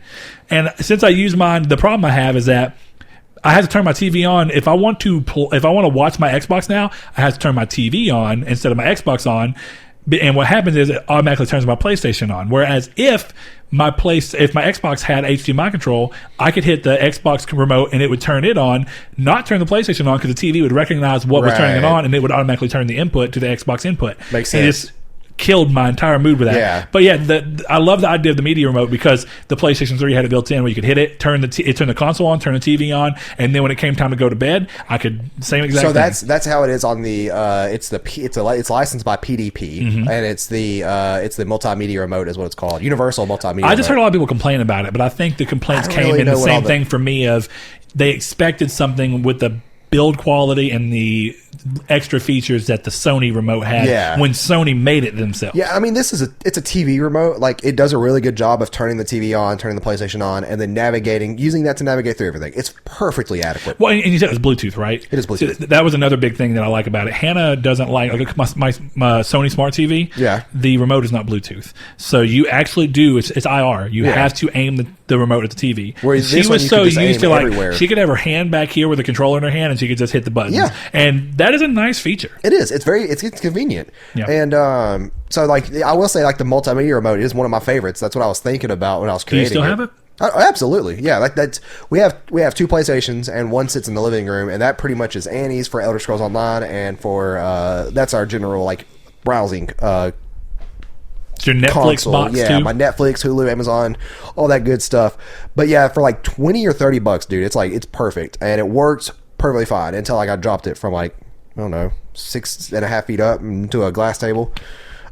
And since I use mine, the problem I have is that I have to turn my TV on. If I want to watch my Xbox now, I have to turn my TV on instead of my Xbox on. And what happens is it automatically turns my PlayStation on. Whereas if my Xbox had HDMI control, I could hit the Xbox remote and it would turn it on, not turn the PlayStation on, because the TV would recognize what was turning it on, and it would automatically turn the input to the Xbox input. Makes sense. Killed my entire mood with that. Yeah. But yeah, I love the idea of the media remote, because the PlayStation 3 had it built in where you could hit it, turn the console on, turn the TV on, and then when it came time to go to bed, I could same exact thing. So that's how it is on the it's licensed by PDP, and it's the multimedia remote is what it's called. Universal multimedia. I just heard a lot of people complain about it, but I think the complaints came in the same thing for me of they expected something with the build quality and the extra features that the Sony remote had when Sony made it themselves. Yeah, I mean, it's a TV remote. Like, it does a really good job of turning the TV on, turning the PlayStation on, and then using that to navigate through everything. It's perfectly adequate. Well, and you said it was Bluetooth, right? It is Bluetooth. So that was another big thing that I like about it. Hannah doesn't like my Sony Smart TV. Yeah. The remote is not Bluetooth. So you actually do, it's IR. You have to aim the remote at the TV. Whereas she was so used to, like, everywhere. she could have her hand back here with a controller in her hand, and she could just hit the buttons. Yeah. And that is a nice feature. It is. It's convenient. Yeah. And so, like, I will say, like, the multimedia remote is one of my favorites. That's what I was thinking about when I was creating it. Do you still have it? Absolutely. Yeah. Like, that's we have 2 PlayStations, and one sits in the living room, and that pretty much is Annie's for Elder Scrolls Online, and for that's our general, like, browsing it's your Netflix console. box too? Yeah, my Netflix, Hulu, Amazon, all that good stuff. But yeah, for like $20 or $30, dude, it's perfect, and it works perfectly fine until I dropped it from, like, I don't know, 6.5 feet up into a glass table.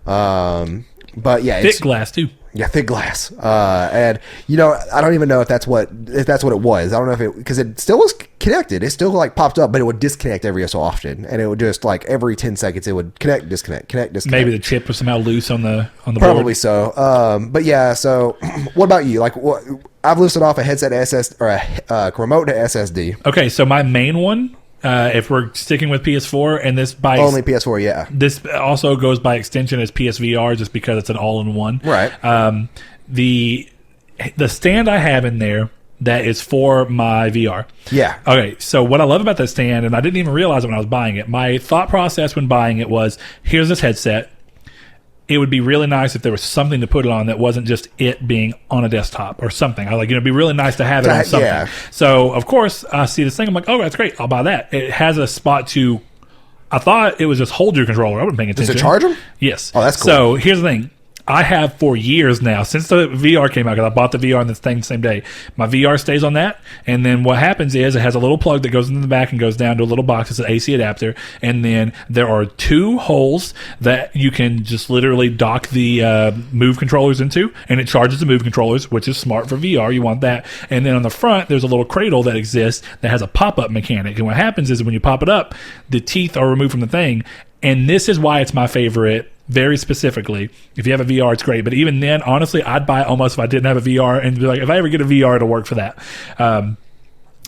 But yeah, thick glass too. Yeah, thick glass. And I don't even know if that's what it was. I don't know because it still was connected. It still, like, popped up, but it would disconnect every so often, and it would just, like, every 10 seconds it would connect, disconnect. Maybe the chip was somehow loose on the board. Probably so. But yeah. So, what about you? Like, I've listed off a headset to or a remote to SSD. Okay, so my main one. If we're sticking with PS4, and this by only PS4, yeah. This also goes by extension as PSVR, just because it's an all-in-one. Right. The stand I have in there that is for my VR. Yeah. Okay. So what I love about that stand, and I didn't even realize it when I was buying it. My thought process when buying it was, here's this headset. It would be really nice if there was something to put it on that wasn't just it being on a desktop or something. I was like, it'd be really nice to have it on something. Yeah. So, of course, I see this thing. I'm like, oh, that's great. I'll buy that. It has a spot to... I thought it was just hold your controller. I wasn't paying attention. Does it charge them? Yes. Oh, that's cool. So, here's the thing. I have for years now, since the VR came out, because I bought the VR on this thing the same day. My VR stays on that, and then what happens is it has a little plug that goes in the back and goes down to a little box. It's an AC adapter, and then there are 2 holes that you can just literally dock the Move controllers into, and it charges the Move controllers, which is smart for VR. You want that. And then on the front, there's a little cradle that exists that has a pop-up mechanic, and what happens is when you pop it up, the teeth are removed from the thing, and this is why it's my favorite. Very specifically, if you have a VR, it's great. But even then, honestly, I'd buy it almost if I didn't have a VR, and be like, if I ever get a VR, it'll work for that.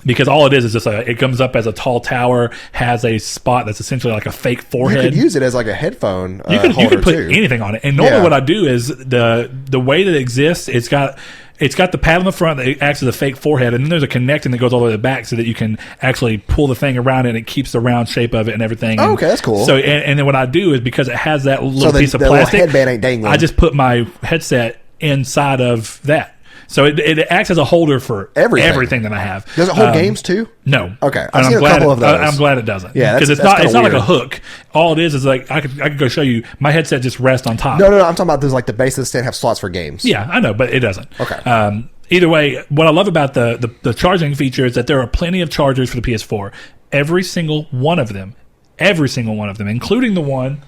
Because all it is just it comes up as a tall tower, has a spot that's essentially like a fake forehead. You could use it as like a headphone. You could put anything on it. And normally, what I do is the way that it exists, it's got the pad on the front that acts as a fake forehead, and then there's a connecting that goes all the way to the back so that you can actually pull the thing around and it keeps the round shape of it and everything. Oh, okay, that's cool. So, and then what I do is, because it has that little piece of plastic, headband ain't dangling. I just put my headset inside of that. So it acts as a holder for everything that I have. Does it hold games too? No. Okay. I've seen a couple of those. I'm glad it doesn't. Yeah, because it's not like a hook. All it is like I could go show you. My headset just rests on top. No. I'm talking about there's like the base of the stand have slots for games. Yeah, I know, but it doesn't. Okay. Either way, what I love about the charging feature is that there are plenty of chargers for the PS4. Every single one of them, including the one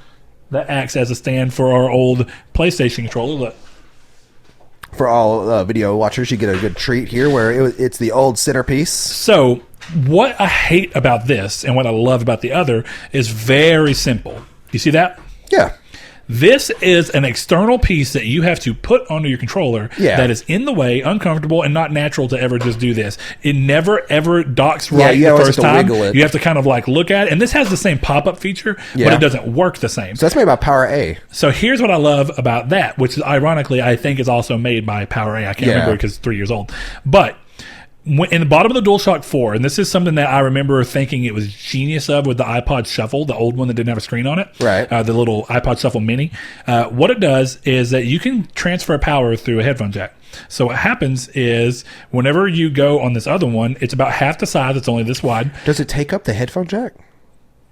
that acts as a stand for our old PlayStation controller. Look. For all video watchers, you get a good treat here where it's the old centerpiece. So what I hate about this and what I love about the other is very simple. You see that? Yeah. This is an external piece that you have to put onto your controller that is in the way, uncomfortable, and not natural to ever just do this. It never, ever docks right the first time. You have to kind of like look at it. And this has the same pop-up feature, but it doesn't work the same. So that's made by PowerA. So here's what I love about that, which is ironically, I think is also made by PowerA. I can't remember because it's 3 years old. But in the bottom of the DualShock 4, and this is something that I remember thinking it was genius of with the iPod Shuffle, the old one that didn't have a screen on it, right? The little iPod Shuffle Mini. What it does is that you can transfer power through a headphone jack. So what happens is whenever you go on this other one, it's about half the size. It's only this wide. Does it take up the headphone jack?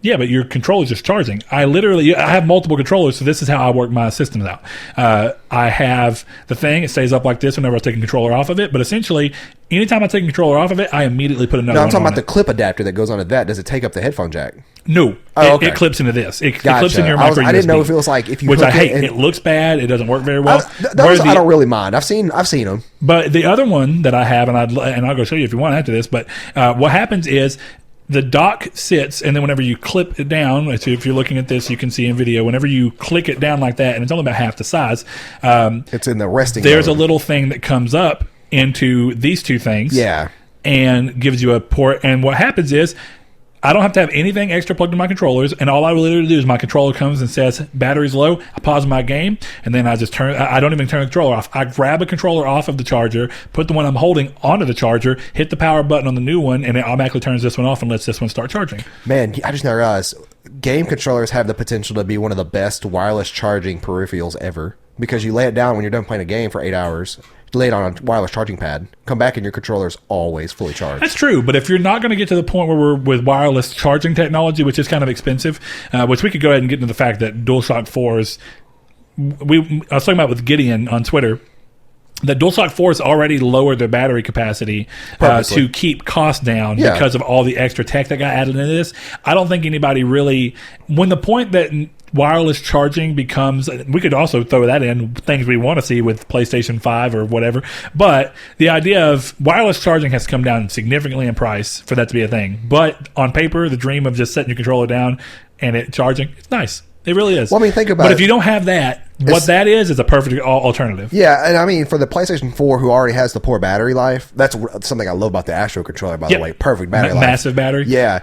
Yeah, but your controller's just charging. I have multiple controllers, so this is how I work my systems out. I have the thing, it stays up like this whenever I take a controller off of it, but essentially, anytime I take a controller off of it, I immediately put another one on. No, I'm talking about the clip adapter that goes onto that. Does it take up the headphone jack? No. It clips into this. It clips in your micro USB. I didn't know if it was like if you which I hate. It looks bad. It doesn't work very well. Those I don't really mind. I've seen them. But the other one that I have, and I'll go show you if you want after this, but what happens is the dock sits, and then whenever you clip it down, if you're looking at this, you can see in video, whenever you click it down like that, and it's only about half the size. It's in the resting There's mode. a little thing that comes up into these two things. Yeah. And gives you a port. And what happens is, I don't have to have anything extra plugged in my controllers, and all I literally do is my controller comes and says battery's low. I pause my game, and then I just I don't even turn the controller off. I grab a controller off of the charger, put the one I'm holding onto the charger, hit the power button on the new one, and it automatically turns this one off and lets this one start charging. Man, I just now realized game controllers have the potential to be one of the best wireless charging peripherals ever, because you lay it down when you're done playing a game for 8 hours. Lay it on a wireless charging pad, come back and your controller's always fully charged. That's true, but if you're not going to get to the point where we're with wireless charging technology, which is kind of expensive, which we could go ahead and get into the fact that DualShock 4s, I was talking about with Gideon on Twitter, that DualShock 4 has already lowered their battery capacity to keep costs down because of all the extra tech that got added into this. I don't think anybody really, when the point that wireless charging becomes, we could also throw that in things we want to see with PlayStation 5 or whatever, but the idea of wireless charging has come down significantly in price for that to be a thing. But on paper, the dream of just setting your controller down and it charging, it's nice. It really is. Well, I mean, think about it. But if you don't have that, what that is a perfect alternative. Yeah, and I mean, for the PlayStation 4, who already has the poor battery life, that's something I love about the Astro controller, by the way. Perfect battery life. Massive battery. Yeah.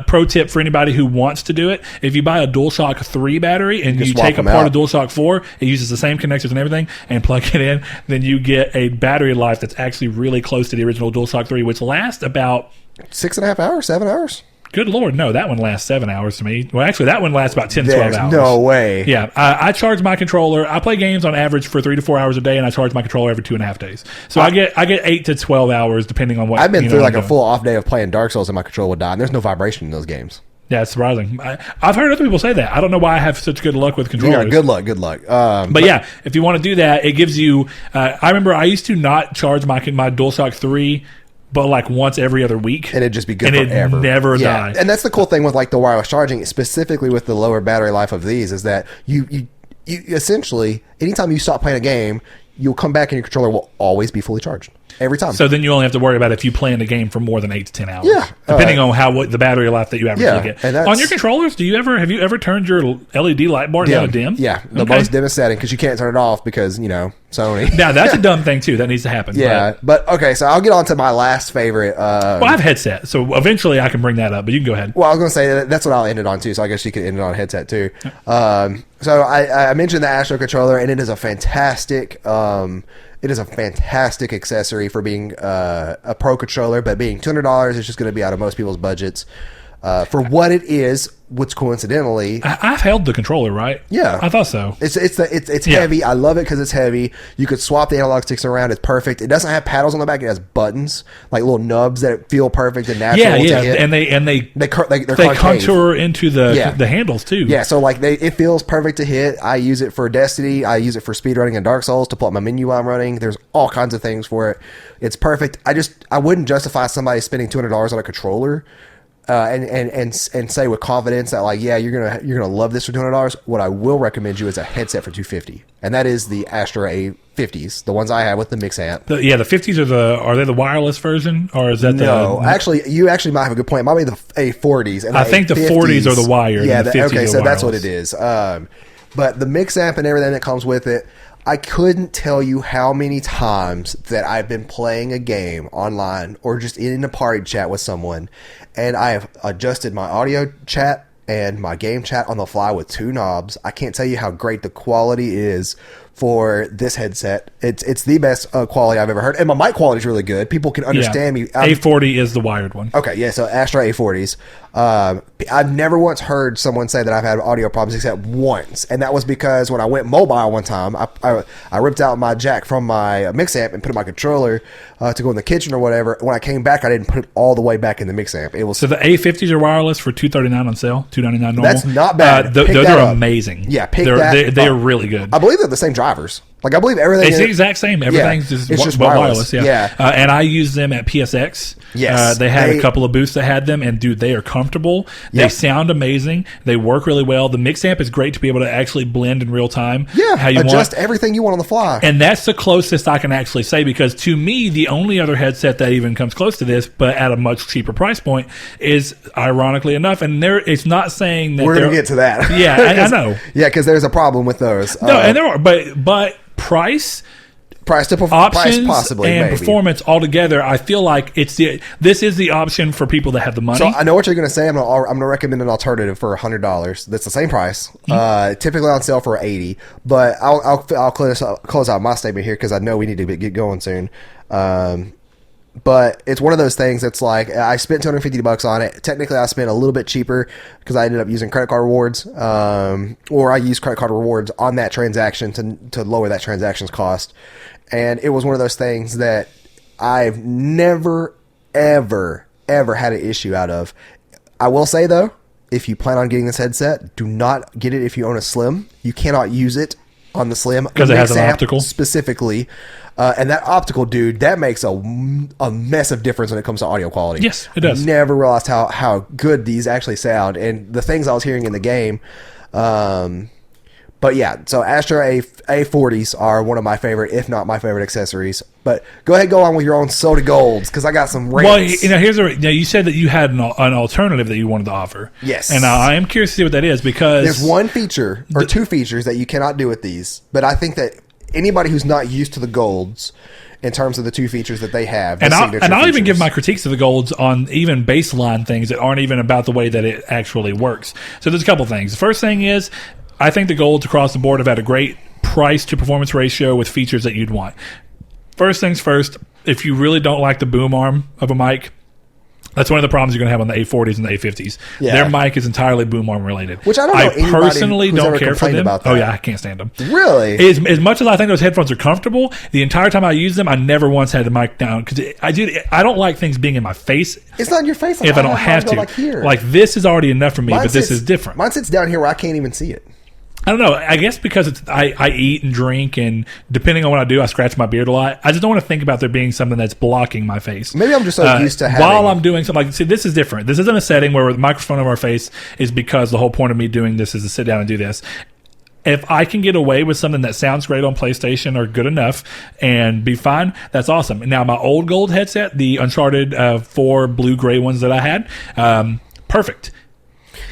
Pro tip for anybody who wants to do it, if you buy a DualShock 3 battery and you take apart a DualShock 4, it uses the same connectors and everything, and plug it in, then you get a battery life that's actually really close to the original DualShock 3, which lasts about 6.5 hours, 7 hours. Good Lord, no, that one lasts 7 hours to me. Well, actually, that one lasts about 10 to 12 hours. No way. Yeah, I charge my controller. I play games on average for 3 to 4 hours a day, and I charge my controller every 2.5 days. So I get 8 to 12 hours depending on what. I've been through like a full off day of playing Dark Souls, and my controller would die, and there's no vibration in those games. Yeah, it's surprising. I've heard other people say that. I don't know why I have such good luck with controllers. Yeah, good luck. But yeah, if you want to do that, it gives you. I remember I used to not charge my DualShock 3. But like once every other week, and it'd just be good and forever. It never die. And that's the cool thing with like the wireless charging, specifically with the lower battery life of these, is that you essentially, anytime you stop playing a game, you'll come back and your controller will always be fully charged every time. So then you only have to worry about if you play in a game for more than 8 to 10 hours. Yeah, depending on what the battery life that you averagely get. On your controllers, have you ever turned your LED light bar down to dim? Yeah, the most dimmest setting, because you can't turn it off because Sony. Now that's a dumb thing too. That needs to happen. Yeah, but okay, so I'll get on to my last favorite. Well, I have headset, so eventually I can bring that up. But you can go ahead. Well, I was going to say that's what I'll end it on too. So I guess you could end it on headset too. So I mentioned the Astro controller, and it is a fantastic. It is a fantastic accessory for being a pro controller, but being $200 is just going to be out of most people's budgets. For what it is, which coincidentally, I've held the controller, right? Yeah, I thought so. It's heavy. I love it because it's heavy. You could swap the analog sticks around. It's perfect. It doesn't have paddles on the back. It has buttons, like little nubs that feel perfect and natural. Yeah, to hit. and they they're contour into the handles too. Yeah, so like it feels perfect to hit. I use it for Destiny. I use it for speedrunning and Dark Souls to pull up my menu while I'm running. There's all kinds of things for it. It's perfect. I wouldn't justify somebody spending $200 on a controller. And say with confidence that like, yeah, you're gonna love this for $200. What I will recommend you is a headset for $250, and that is the Astra A50s, the ones I have with the mix amp. The 50s are they the wireless version, or is that actually you might have a good point. It might be the A40s, and I think the 40s are the wired. Yeah, and the 50s okay, are so that's what wireless. it is. But the mix amp and everything that comes with it, I couldn't tell you how many times that I've been playing a game online or just in a party chat with someone, and I have adjusted my audio chat and my game chat on the fly with two knobs. I can't tell you how great the quality is for this headset. It's the best quality I've ever heard, and my mic quality is really good. People can understand me. A40 is the wired one. Okay, yeah, so Astra A40s. I've never once heard someone say that I've had audio problems except once, and that was because when I went mobile one time, I ripped out my jack from my mix amp and put it in my controller to go in the kitchen or whatever. When I came back, I didn't put it all the way back in the mix amp. It was so the A50s are wireless for $239 on sale, $299 normal. That's not bad. Those are amazing. Yeah, they are really good. I believe they're the same drivers. Like I believe everything. It's the exact same. Everything's just wireless. Yeah. And I use them at PSX. Yes, they had a couple of booths that had them, and dude, they are comfortable. They sound amazing. They work really well. The mix amp is great to be able to actually blend in real time. Yeah, how you adjust want. Everything you want on the fly. And that's the closest I can actually say, because to me, the only other headset that even comes close to this, but at a much cheaper price point, is ironically enough, and it's not saying that we're going to get to that. Yeah, I know. Yeah, because there's a problem with those. No, and there are, but price to options possibly and maybe. Performance altogether, I feel like this is the option for people that have the money. So I know what you're going to say. I'm going to recommend an alternative for $100. That's the same price. Typically on sale for $80. But I'll close out my statement here because I know we need to get going soon. But it's one of those things that's like I spent $250 on it. Technically, I spent a little bit cheaper because I ended up using credit card rewards, or I used credit card rewards on that transaction to lower that transaction's cost. And it was one of those things that I've never, ever, ever had an issue out of. I will say though, if you plan on getting this headset, do not get it if you own a Slim. You cannot use it on the Slim because it has an optical specifically. And that optical, dude, that makes a massive difference when it comes to audio quality. Yes, it does. Never realized how good these actually sound, and the things I was hearing in the game. But yeah, so Astra A40s are one of my favorite, if not my favorite accessories. But go on with your own soda golds, because I got some rants. Well, you said that you had an alternative that you wanted to offer. Yes. And I am curious to see what that is, because there's one feature or two features that you cannot do with these. But I think that anybody who's not used to the golds, in terms of the two features that they have, I'll even give my critiques of the golds on even baseline things that aren't even about the way that it actually works. So there's a couple things. The first thing is, I think the golds across the board have had a great price to performance ratio with features that you'd want. First things first, if you really don't like the boom arm of a mic, that's one of the problems you're going to have on the A40s and the A50s. Yeah. Their mic is entirely boom arm related. Which I don't know. I personally don't care for them. About that. Oh yeah, I can't stand them. Really? As much as I think those headphones are comfortable, the entire time I use them, I never once had the mic down, because I don't like things being in my face. It's not in your face. If I don't have to. Like this is already enough for me, but this is different. Mine sits down here where I can't even see it. I don't know. I guess because I eat and drink, and depending on what I do, I scratch my beard a lot. I just don't want to think about there being something that's blocking my face. Maybe I'm just so used to having... While I'm doing something, like, see, this is different. This isn't a setting where the microphone over our face is because the whole point of me doing this is to sit down and do this. If I can get away with something that sounds great on PlayStation or good enough and be fine, that's awesome. Now, my old gold headset, the Uncharted 4 blue-gray ones that I had, perfect.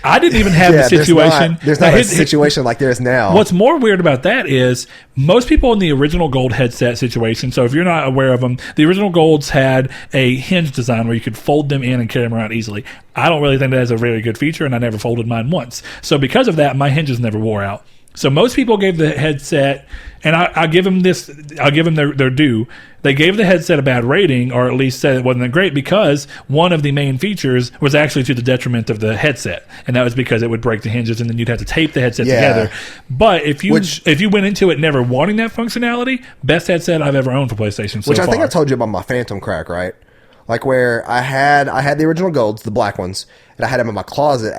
I didn't even have the situation. There's not a situation like there is now. What's more weird about that is most people in the original gold headset situation, so if you're not aware of them, the original golds had a hinge design where you could fold them in and carry them around easily. I don't really think that is a very good feature, and I never folded mine once. So because of that, my hinges never wore out. So most people gave the headset, and I'll give them their due. They gave the headset a bad rating, or at least said it wasn't great, because one of the main features was actually to the detriment of the headset, and that was because it would break the hinges, and then you'd have to tape the headset together. But if you went into it never wanting that functionality, best headset I've ever owned for PlayStation so Which I far. think I told you about my Phantom crack, right? Like where I had the original golds, the black ones, and I had them in my closet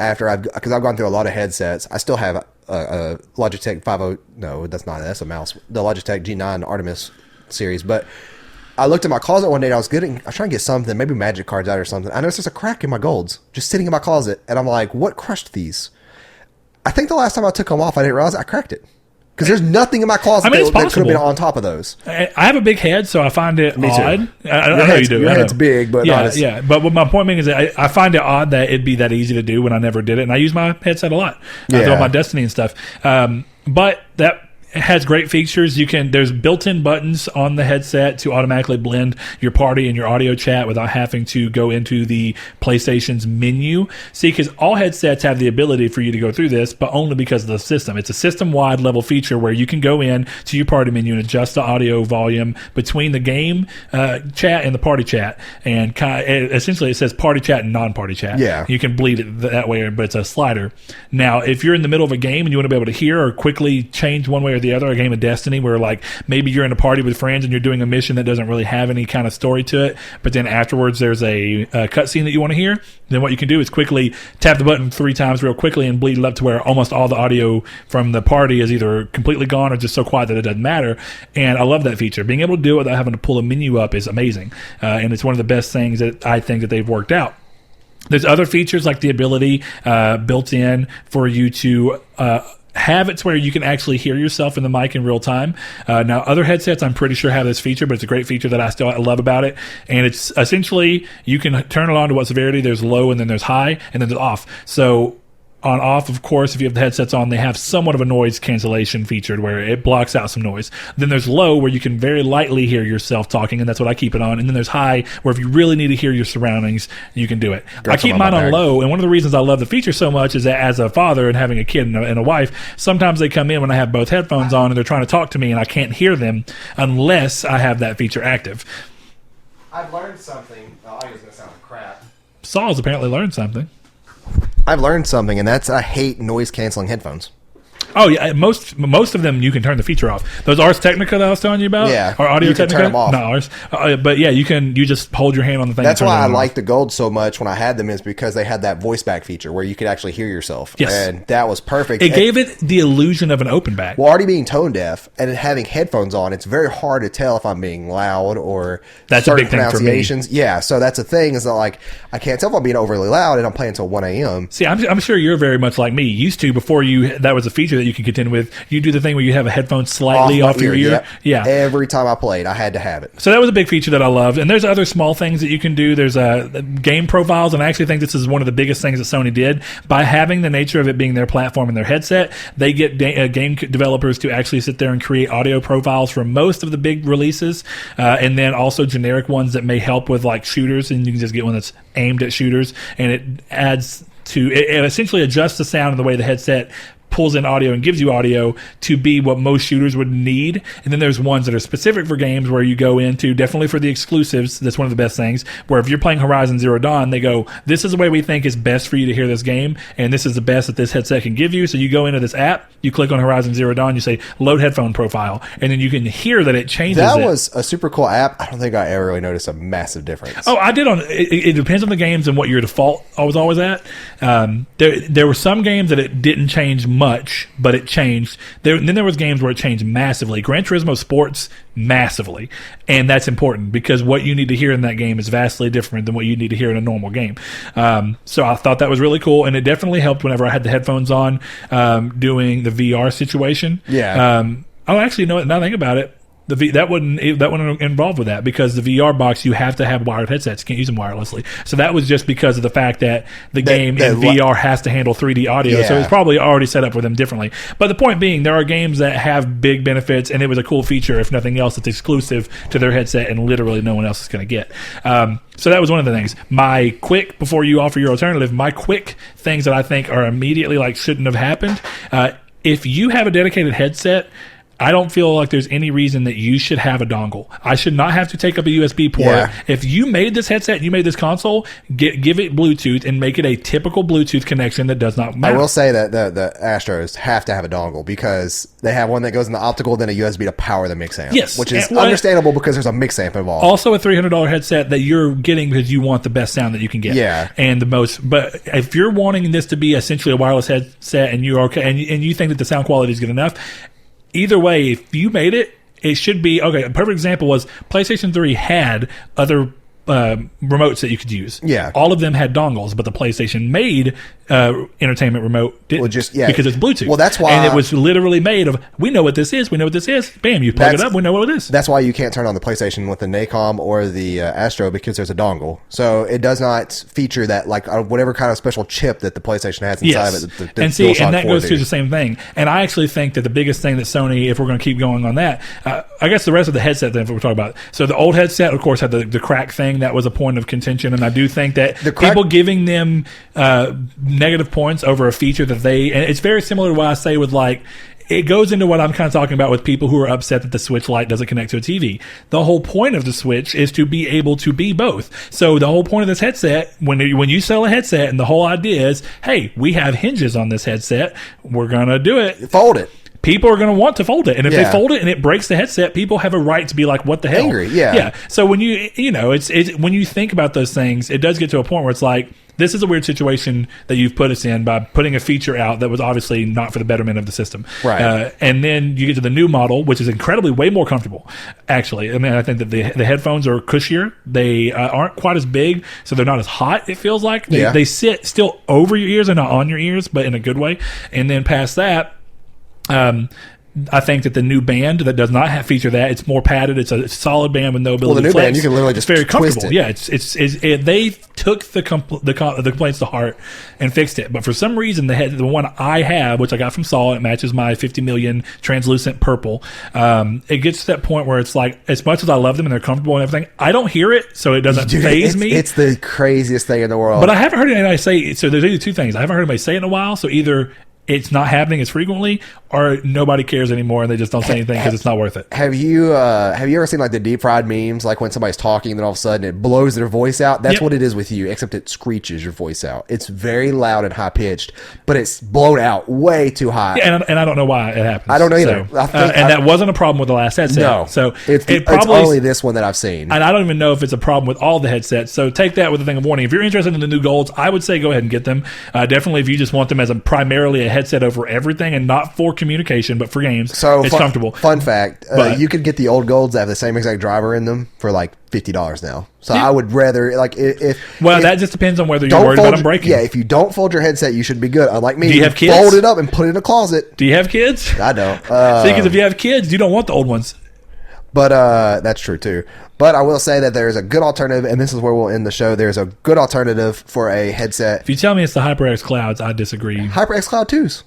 because I've gone through a lot of headsets. I still have a Logitech 50. No, that's a mouse. The Logitech G9 Artemis series. But I looked in my closet one day and I was trying to get something, maybe magic cards out or something. I noticed there's a crack in my golds just sitting in my closet, and I'm like, what crushed these? I think the last time I took them off, I didn't realize I cracked it. Because there's nothing in my closet that could have been on top of those. I have a big head, so I find it odd. I know you do. Your head's big, but yeah. But what my point being is that I find it odd that it'd be that easy to do when I never did it, and I use my headset a lot. I do all my Destiny and stuff. But that has great features. There's built-in buttons on the headset to automatically blend your party and your audio chat without having to go into the PlayStation's menu. See, because all headsets have the ability for you to go through this, but only because of the system. It's a system-wide level feature where you can go in to your party menu and adjust the audio volume between the game chat and the party chat. And essentially it says party chat and non-party chat. Yeah. You can bleed it that way, but it's a slider. Now, if you're in the middle of a game and you want to be able to hear or quickly change one way or the other, a game of Destiny where like maybe you're in a party with friends and you're doing a mission that doesn't really have any kind of story to it, but then afterwards there's a cutscene that you want to hear, then what you can do is quickly tap the button 3 times real quickly and bleed it up to where almost all the audio from the party is either completely gone or just so quiet that it doesn't matter. And I love that feature. Being able to do it without having to pull a menu up is amazing, and it's one of the best things that I think that they've worked out. There's other features like the ability built in for you to have it to where you can actually hear yourself in the mic in real time. Now, other headsets, I'm pretty sure have this feature, but it's a great feature that I love about it. And it's essentially, you can turn it on to what severity. There's low, and then there's high, and then there's off. So on off, of course, if you have the headsets on, they have somewhat of a noise cancellation feature where it blocks out some noise. Then there's low, where you can very lightly hear yourself talking, and that's what I keep it on. And then there's high, where if you really need to hear your surroundings, you can do it. I keep mine on low, and one of the reasons I love the feature so much is that as a father and having a kid and a wife, sometimes they come in when I have both headphones on and they're trying to talk to me, and I can't hear them unless I have that feature active. I've learned something. The audio's going to sound like crap. Saul's apparently learned something. I've learned something, and that's I hate noise-canceling headphones. Oh yeah, most of them you can turn the feature off. Those Ars Technica that I was telling you about, or Audio Technica, turn them off. No, Ars. But yeah, you just hold your hand on the thing. That's why I like the Gold so much when I had them, is because they had that voice back feature where you could actually hear yourself. Yes, and that was perfect. It gave it the illusion of an open back. Well, already being tone deaf and having headphones on, it's very hard to tell if I'm being loud or that's certain a big thing for me. Yeah, so that's the thing, is that like I can't tell if I'm being overly loud and I'm playing until 1 a.m. See, I'm sure you're very much like me. Used to, before that was a feature that you can contend with. You do the thing where you have a headphone slightly off your ear. Yep. Yeah. Every time I played, I had to have it. So that was a big feature that I loved. And there's other small things that you can do. There's game profiles, and I actually think this is one of the biggest things that Sony did. By having the nature of it being their platform and their headset, they get game developers to actually sit there and create audio profiles for most of the big releases, and then also generic ones that may help with like shooters, and you can just get one that's aimed at shooters, and it adds to it essentially adjusts the sound and the way the headset pulls in audio and gives you audio to be what most shooters would need. And then there's ones that are specific for games where you go into, definitely for the exclusives, that's one of the best things, where if you're playing Horizon Zero Dawn, they go, this is the way we think is best for you to hear this game, and this is the best that this headset can give you. So you go into this app, you click on Horizon Zero Dawn, you say load headphone profile, and then you can hear that it changes. That was a super cool app. I don't think I ever really noticed a massive difference. Oh, I did. It depends on the games and what your default I was always at. There were some games that it didn't change much, but it changed. Then there was games where it changed massively. Gran Turismo Sports, massively. And that's important because what you need to hear in that game is vastly different than what you need to hear in a normal game. So I thought that was really cool, and it definitely helped whenever I had the headphones on doing the VR situation. Yeah. Oh, actually, now that I think about it, that wouldn't involve with that, because the VR box, you have to have wired headsets. You can't use them wirelessly. So that was just because of the fact that the game in VR has to handle 3D audio. Yeah. So it's probably already set up for them differently. But the point being, there are games that have big benefits, and it was a cool feature, if nothing else, that's exclusive to their headset and literally no one else is going to get. So that was one of the things. Before you offer your alternative, my quick things that I think are immediately like shouldn't have happened, if you have a dedicated headset, I don't feel like there's any reason that you should have a dongle. I should not have to take up a USB port. Yeah. If you made this headset, you made this console, give it Bluetooth and make it a typical Bluetooth connection that does not matter. I will say that the Astros have to have a dongle because they have one that goes in the optical, then a USB to power the mix amp. Yes. Which is understandable because there's a mix amp involved. Also a $300 headset that you're getting because you want the best sound that you can get. Yeah. And the most, but if you're wanting this to be essentially a wireless headset and you're okay, and you think that the sound quality is good enough, either way, if you made it, it should be okay. A perfect example was PlayStation 3 had other remotes that you could use. Yeah. All of them had dongles, but the PlayStation made entertainment remote didn't, because it's Bluetooth. Well, that's why, and it was literally made of, we know what this is. We know what this is. Bam, you plug it up. We know what it is. That's why you can't turn on the PlayStation with the Nacom or the Astro because there's a dongle. So it does not feature that, like whatever kind of special chip that the PlayStation has inside of it. And that goes to the same thing. And I actually think that the biggest thing that Sony, if we're going to keep going on that, I guess the rest of the headset thing, if we're talking about. So the old headset, of course, had the crack thing. That was a point of contention, and I do think that people giving them negative points over a feature that and it's very similar to what I say with, like, it goes into what I'm kind of talking about with people who are upset that the Switch Lite doesn't connect to a TV. The whole point of the Switch is to be able to be both. So the whole point of this headset, when you sell a headset, and the whole idea is, hey, we have hinges on this headset, we're going to do it. Fold it. People are going to want to fold it. And if they fold it and it breaks the headset, people have a right to be like, what the hell? Angry, yeah. Yeah. So when it's when you think about those things, it does get to a point where it's like, this is a weird situation that you've put us in by putting a feature out that was obviously not for the betterment of the system. Right. And then you get to the new model, which is incredibly way more comfortable, actually. I mean, I think that the headphones are cushier. They aren't quite as big, so they're not as hot, it feels like. They sit still over your ears and not on your ears, but in a good way. And then past that, I think that the new band that does not feature that, it's more padded. It's a solid band with no ability. Well, the new to flex. band, you can literally just very twist comfortable. it. Yeah, they took the complaints to heart and fixed it. But for some reason, the one I have, which I got from Saul, and it matches my 50 million translucent purple. It gets to that point where it's like, as much as I love them and they're comfortable and everything, I don't hear it, so it doesn't faze me. It's the craziest thing in the world. But I haven't heard anybody say. So there's either two things. I haven't heard anybody say it in a while. So either it's not happening as frequently, or nobody cares anymore and they just don't say anything because it's not worth it. Have you ever seen like the deep fried memes, like when somebody's talking and then all of a sudden it blows their voice out? That's what it is with you, except it screeches your voice out. It's very loud and high pitched, but it's blown out way too high. Yeah, and I don't know why it happens. I don't know either. So, that wasn't a problem with the last headset. No. So it's only this one that I've seen. And I don't even know if it's a problem with all the headsets. So take that with a thing of warning. If you're interested in the new golds, I would say go ahead and get them. Definitely if you just want them as primarily a headset over everything and not for communication, but for games, so it's comfortable. Fun fact, you could get the old golds that have the same exact driver in them for like $50 now. So I would rather, like, that just depends on whether you're worried about them breaking. Yeah, if you don't fold your headset, you should be good. Unlike me, do you have kids? Fold it up and put it in a closet. Do you have kids? I don't. See, because if you have kids, you don't want the old ones. But that's true too. But I will say that there's a good alternative, and this is where we'll end the show. There's a good alternative for a headset. If you tell me it's the HyperX Clouds, I disagree. HyperX Cloud 2s.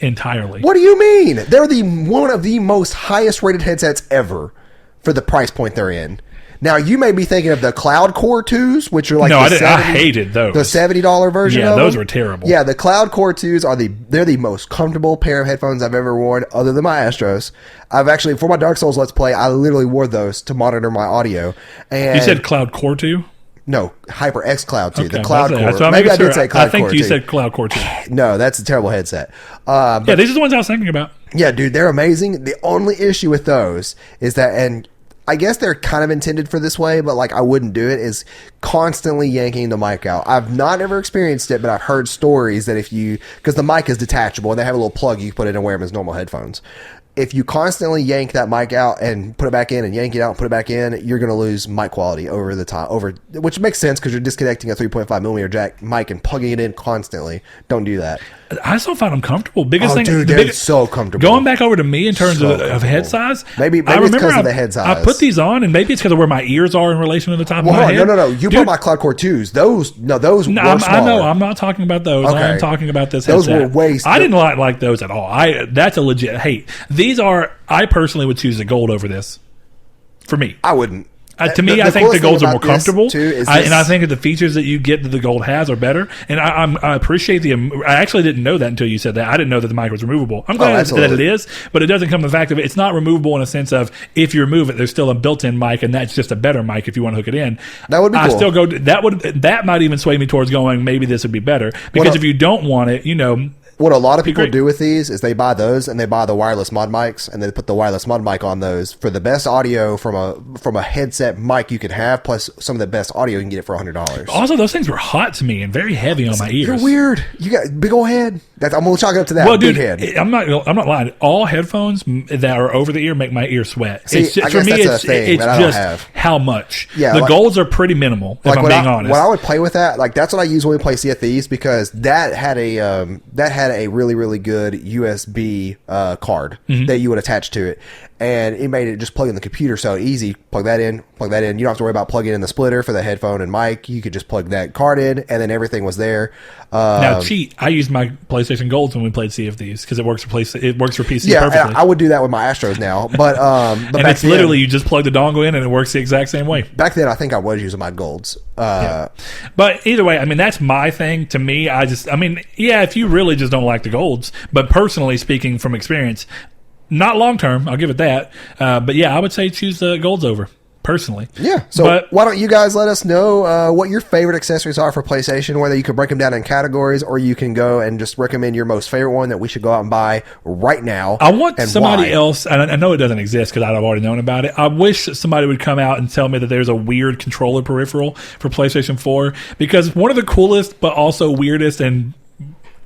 Entirely. What do you mean? They're one of the most highest rated headsets ever for the price point they're in. Now, you may be thinking of the Cloud Core 2s, which are like I hated those. The $70 version of them. Yeah, those were terrible. Yeah, the Cloud Core 2s they're the most comfortable pair of headphones I've ever worn, other than my Astros. I've actually, for my Dark Souls Let's Play, I literally wore those to monitor my audio. And you said Cloud Core 2? No, HyperX Cloud 2, okay, the Cloud Core. So Maybe I did say Cloud Core 2. I think you said Cloud Core 2. No, that's a terrible headset. Yeah, these are the ones I was thinking about. Yeah, dude, they're amazing. The only issue with those is that, and I guess they're kind of intended for this way, but like I wouldn't do it, is constantly yanking the mic out. I've not ever experienced it, but I've heard stories that because the mic is detachable and they have a little plug you can put in and wear them as normal headphones. If you constantly yank that mic out and put it back in and yank it out and put it back in, you're going to lose mic quality over the time, which makes sense because you're disconnecting a 3.5 millimeter jack mic and plugging it in constantly. Don't do that. I still find them comfortable. Biggest thing, dude, they're so comfortable. Going back over to me in terms of head size, maybe it's because of the head size. I put these on, and maybe it's because of where my ears are in relation to the top of my head. No. You put my Cloud Core 2s. Those were smaller. I know. I'm not talking about those. Okay. I'm talking about this headset. Those were way. I didn't like those at all. That's a legit hate. These are. I personally would choose the gold over this. For me, I wouldn't. To me, I think the golds are more comfortable, and I think that the features that you get that the gold has are better. And I appreciate I actually didn't know that until you said that. I didn't know that the mic was removable. I'm glad that it is, but it doesn't come to the fact of it's not removable in a sense of if you remove it, there's still a built-in mic, and that's just a better mic if you want to hook it in. That would be cool. I still go. That might even sway me towards going. Maybe this would be better because if you don't want it, what a lot of people do with these is they buy those and they buy the wireless mod mics and they put the wireless mod mic on those for the best audio from a headset mic you can have, plus some of the best audio you can get it for $100. Also, those things were hot to me and very heavy on my ears. You're weird. You got big old head. I'm gonna chalk it up to that. Well, big dude, head. I'm not lying. All headphones that are over the ear make my ear sweat. See, For me, it's just how much. Yeah, the golds are pretty minimal. If I'm being honest, when I would play with that, like that's what I use when we play CFDs because that had a really really good USB card that you would attach to it, and it made it just plug in the computer so easy. Plug that in. You don't have to worry about plugging in the splitter for the headphone and mic. You could just plug that card in, and then everything was there. Now, I used my PlayStation Golds when we played CFDs because it works for PC yeah, perfectly. I would do that with my Astros now, but and it's literally you just plug the dongle in and it works the exact same way. Back then, I think I was using my Golds. But either way, I mean that's my thing. To me, if you really just don't like the Golds, but personally speaking from experience, not long term, I'll give it that. But yeah, I would say choose the Golds over. Personally. Yeah. So why don't you guys let us know what your favorite accessories are for PlayStation, whether you could break them down in categories or you can go and just recommend your most favorite one that we should go out and buy right now. I want somebody else, and I know it doesn't exist because I've already known about it. I wish somebody would come out and tell me that there's a weird controller peripheral for PlayStation 4 because one of the coolest but also weirdest and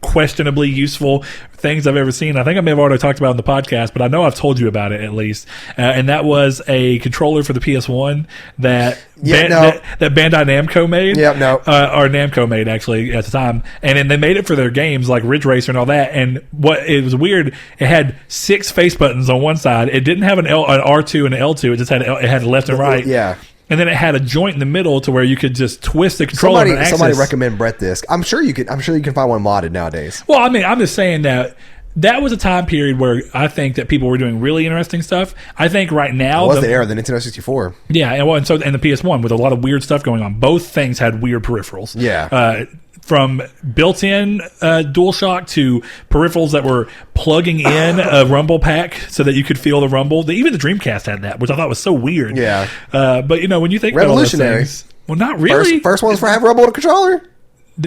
questionably useful things I've ever seen. I think I may have already talked about it on the podcast, but I know I've told you about it at least. And that was a controller for the PS1 that Bandai Namco made. Or Namco made actually at the time. And then they made it for their games like Ridge Racer and all that. And what it was weird, it had 6 face buttons on one side. It didn't have an R2 and an L2. It just had left and right. Yeah. And then it had a joint in the middle to where you could just twist the controller. Somebody recommend Brett this. I'm sure you can find one modded nowadays. Well, I mean, I'm just saying that was a time period where I think that people were doing really interesting stuff. I think right now it was the era of the Nintendo 64. Yeah, and the PS1 with a lot of weird stuff going on. Both things had weird peripherals. Yeah. From built-in DualShock to peripherals that were plugging in a rumble pack so that you could feel the rumble. Even the Dreamcast had that, which I thought was so weird. Yeah. But when you think about all those things, well, not really. First ones for have rumble in a controller?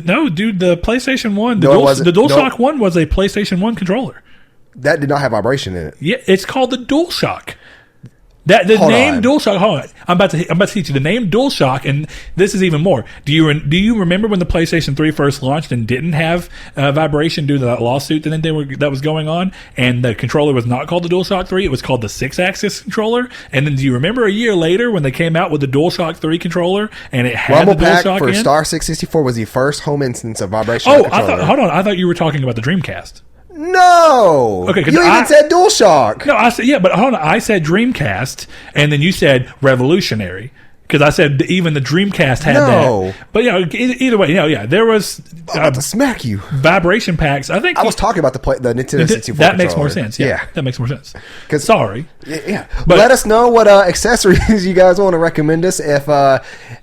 No, dude, the PlayStation 1, the DualShock 1 was a PlayStation 1 controller. That did not have vibration in it. Yeah, it's called the DualShock. DualShock. Hold on, I'm about to teach you the name DualShock, and this is even more. Do you remember when the PlayStation 3 first launched and didn't have vibration due to that lawsuit that was going on, and the controller was not called the DualShock 3? It was called the 6-axis controller. And then do you remember a year later when they came out with the DualShock 3 controller and it had Rumble the DualShock Pack for in? Star 664 was the first home instance of vibration. Oh, I thought you were talking about the Dreamcast. No. Okay, you even said DualShock. No, I said but hold on. I said Dreamcast, and then you said revolutionary because I said even the Dreamcast had that. But either way, there was. I'm about to smack you. Vibration packs. I think I was talking about the Nintendo 64. That makes more sense. Yeah, that makes more sense. Sorry. Yeah, but let us know what accessories you guys want to recommend us.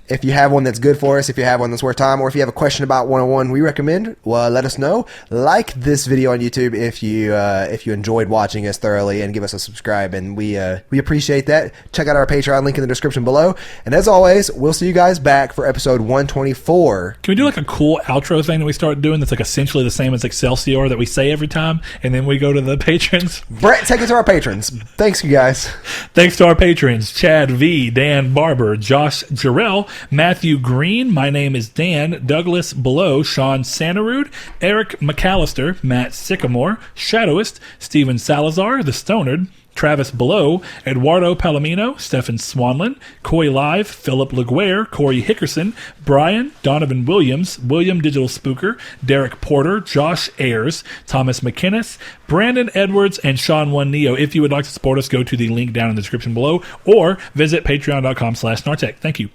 If you have one that's good for us, if you have one that's worth time, or if you have a question about one we recommend, well, let us know. Like this video on YouTube if you enjoyed watching us thoroughly, and give us a subscribe, and we appreciate that. Check out our Patreon link in the description below. And as always, we'll see you guys back for episode 124. Can we do like a cool outro thing that we start doing that's like essentially the same as Excelsior that we say every time, and then we go to the patrons? Brett, take it to our patrons. Thanks, you guys. Thanks to our patrons: Chad V, Dan Barber, Josh Jarrell, Matthew Green, my name is Dan, Douglas Below, Sean Santarud, Eric McAllister, Matt Sycamore, Shadowist, Steven Salazar, The Stonard, Travis Below, Eduardo Palomino, Stefan Swanlin, Coy Live, Philip Laguerre, Corey Hickerson, Brian, Donovan Williams, William Digital Spooker, Derek Porter, Josh Ayers, Thomas McKinnis, Brandon Edwards, and Sean One Neo. If you would like to support us, go to the link down in the description below or visit patreon.com/Nartech. Thank you.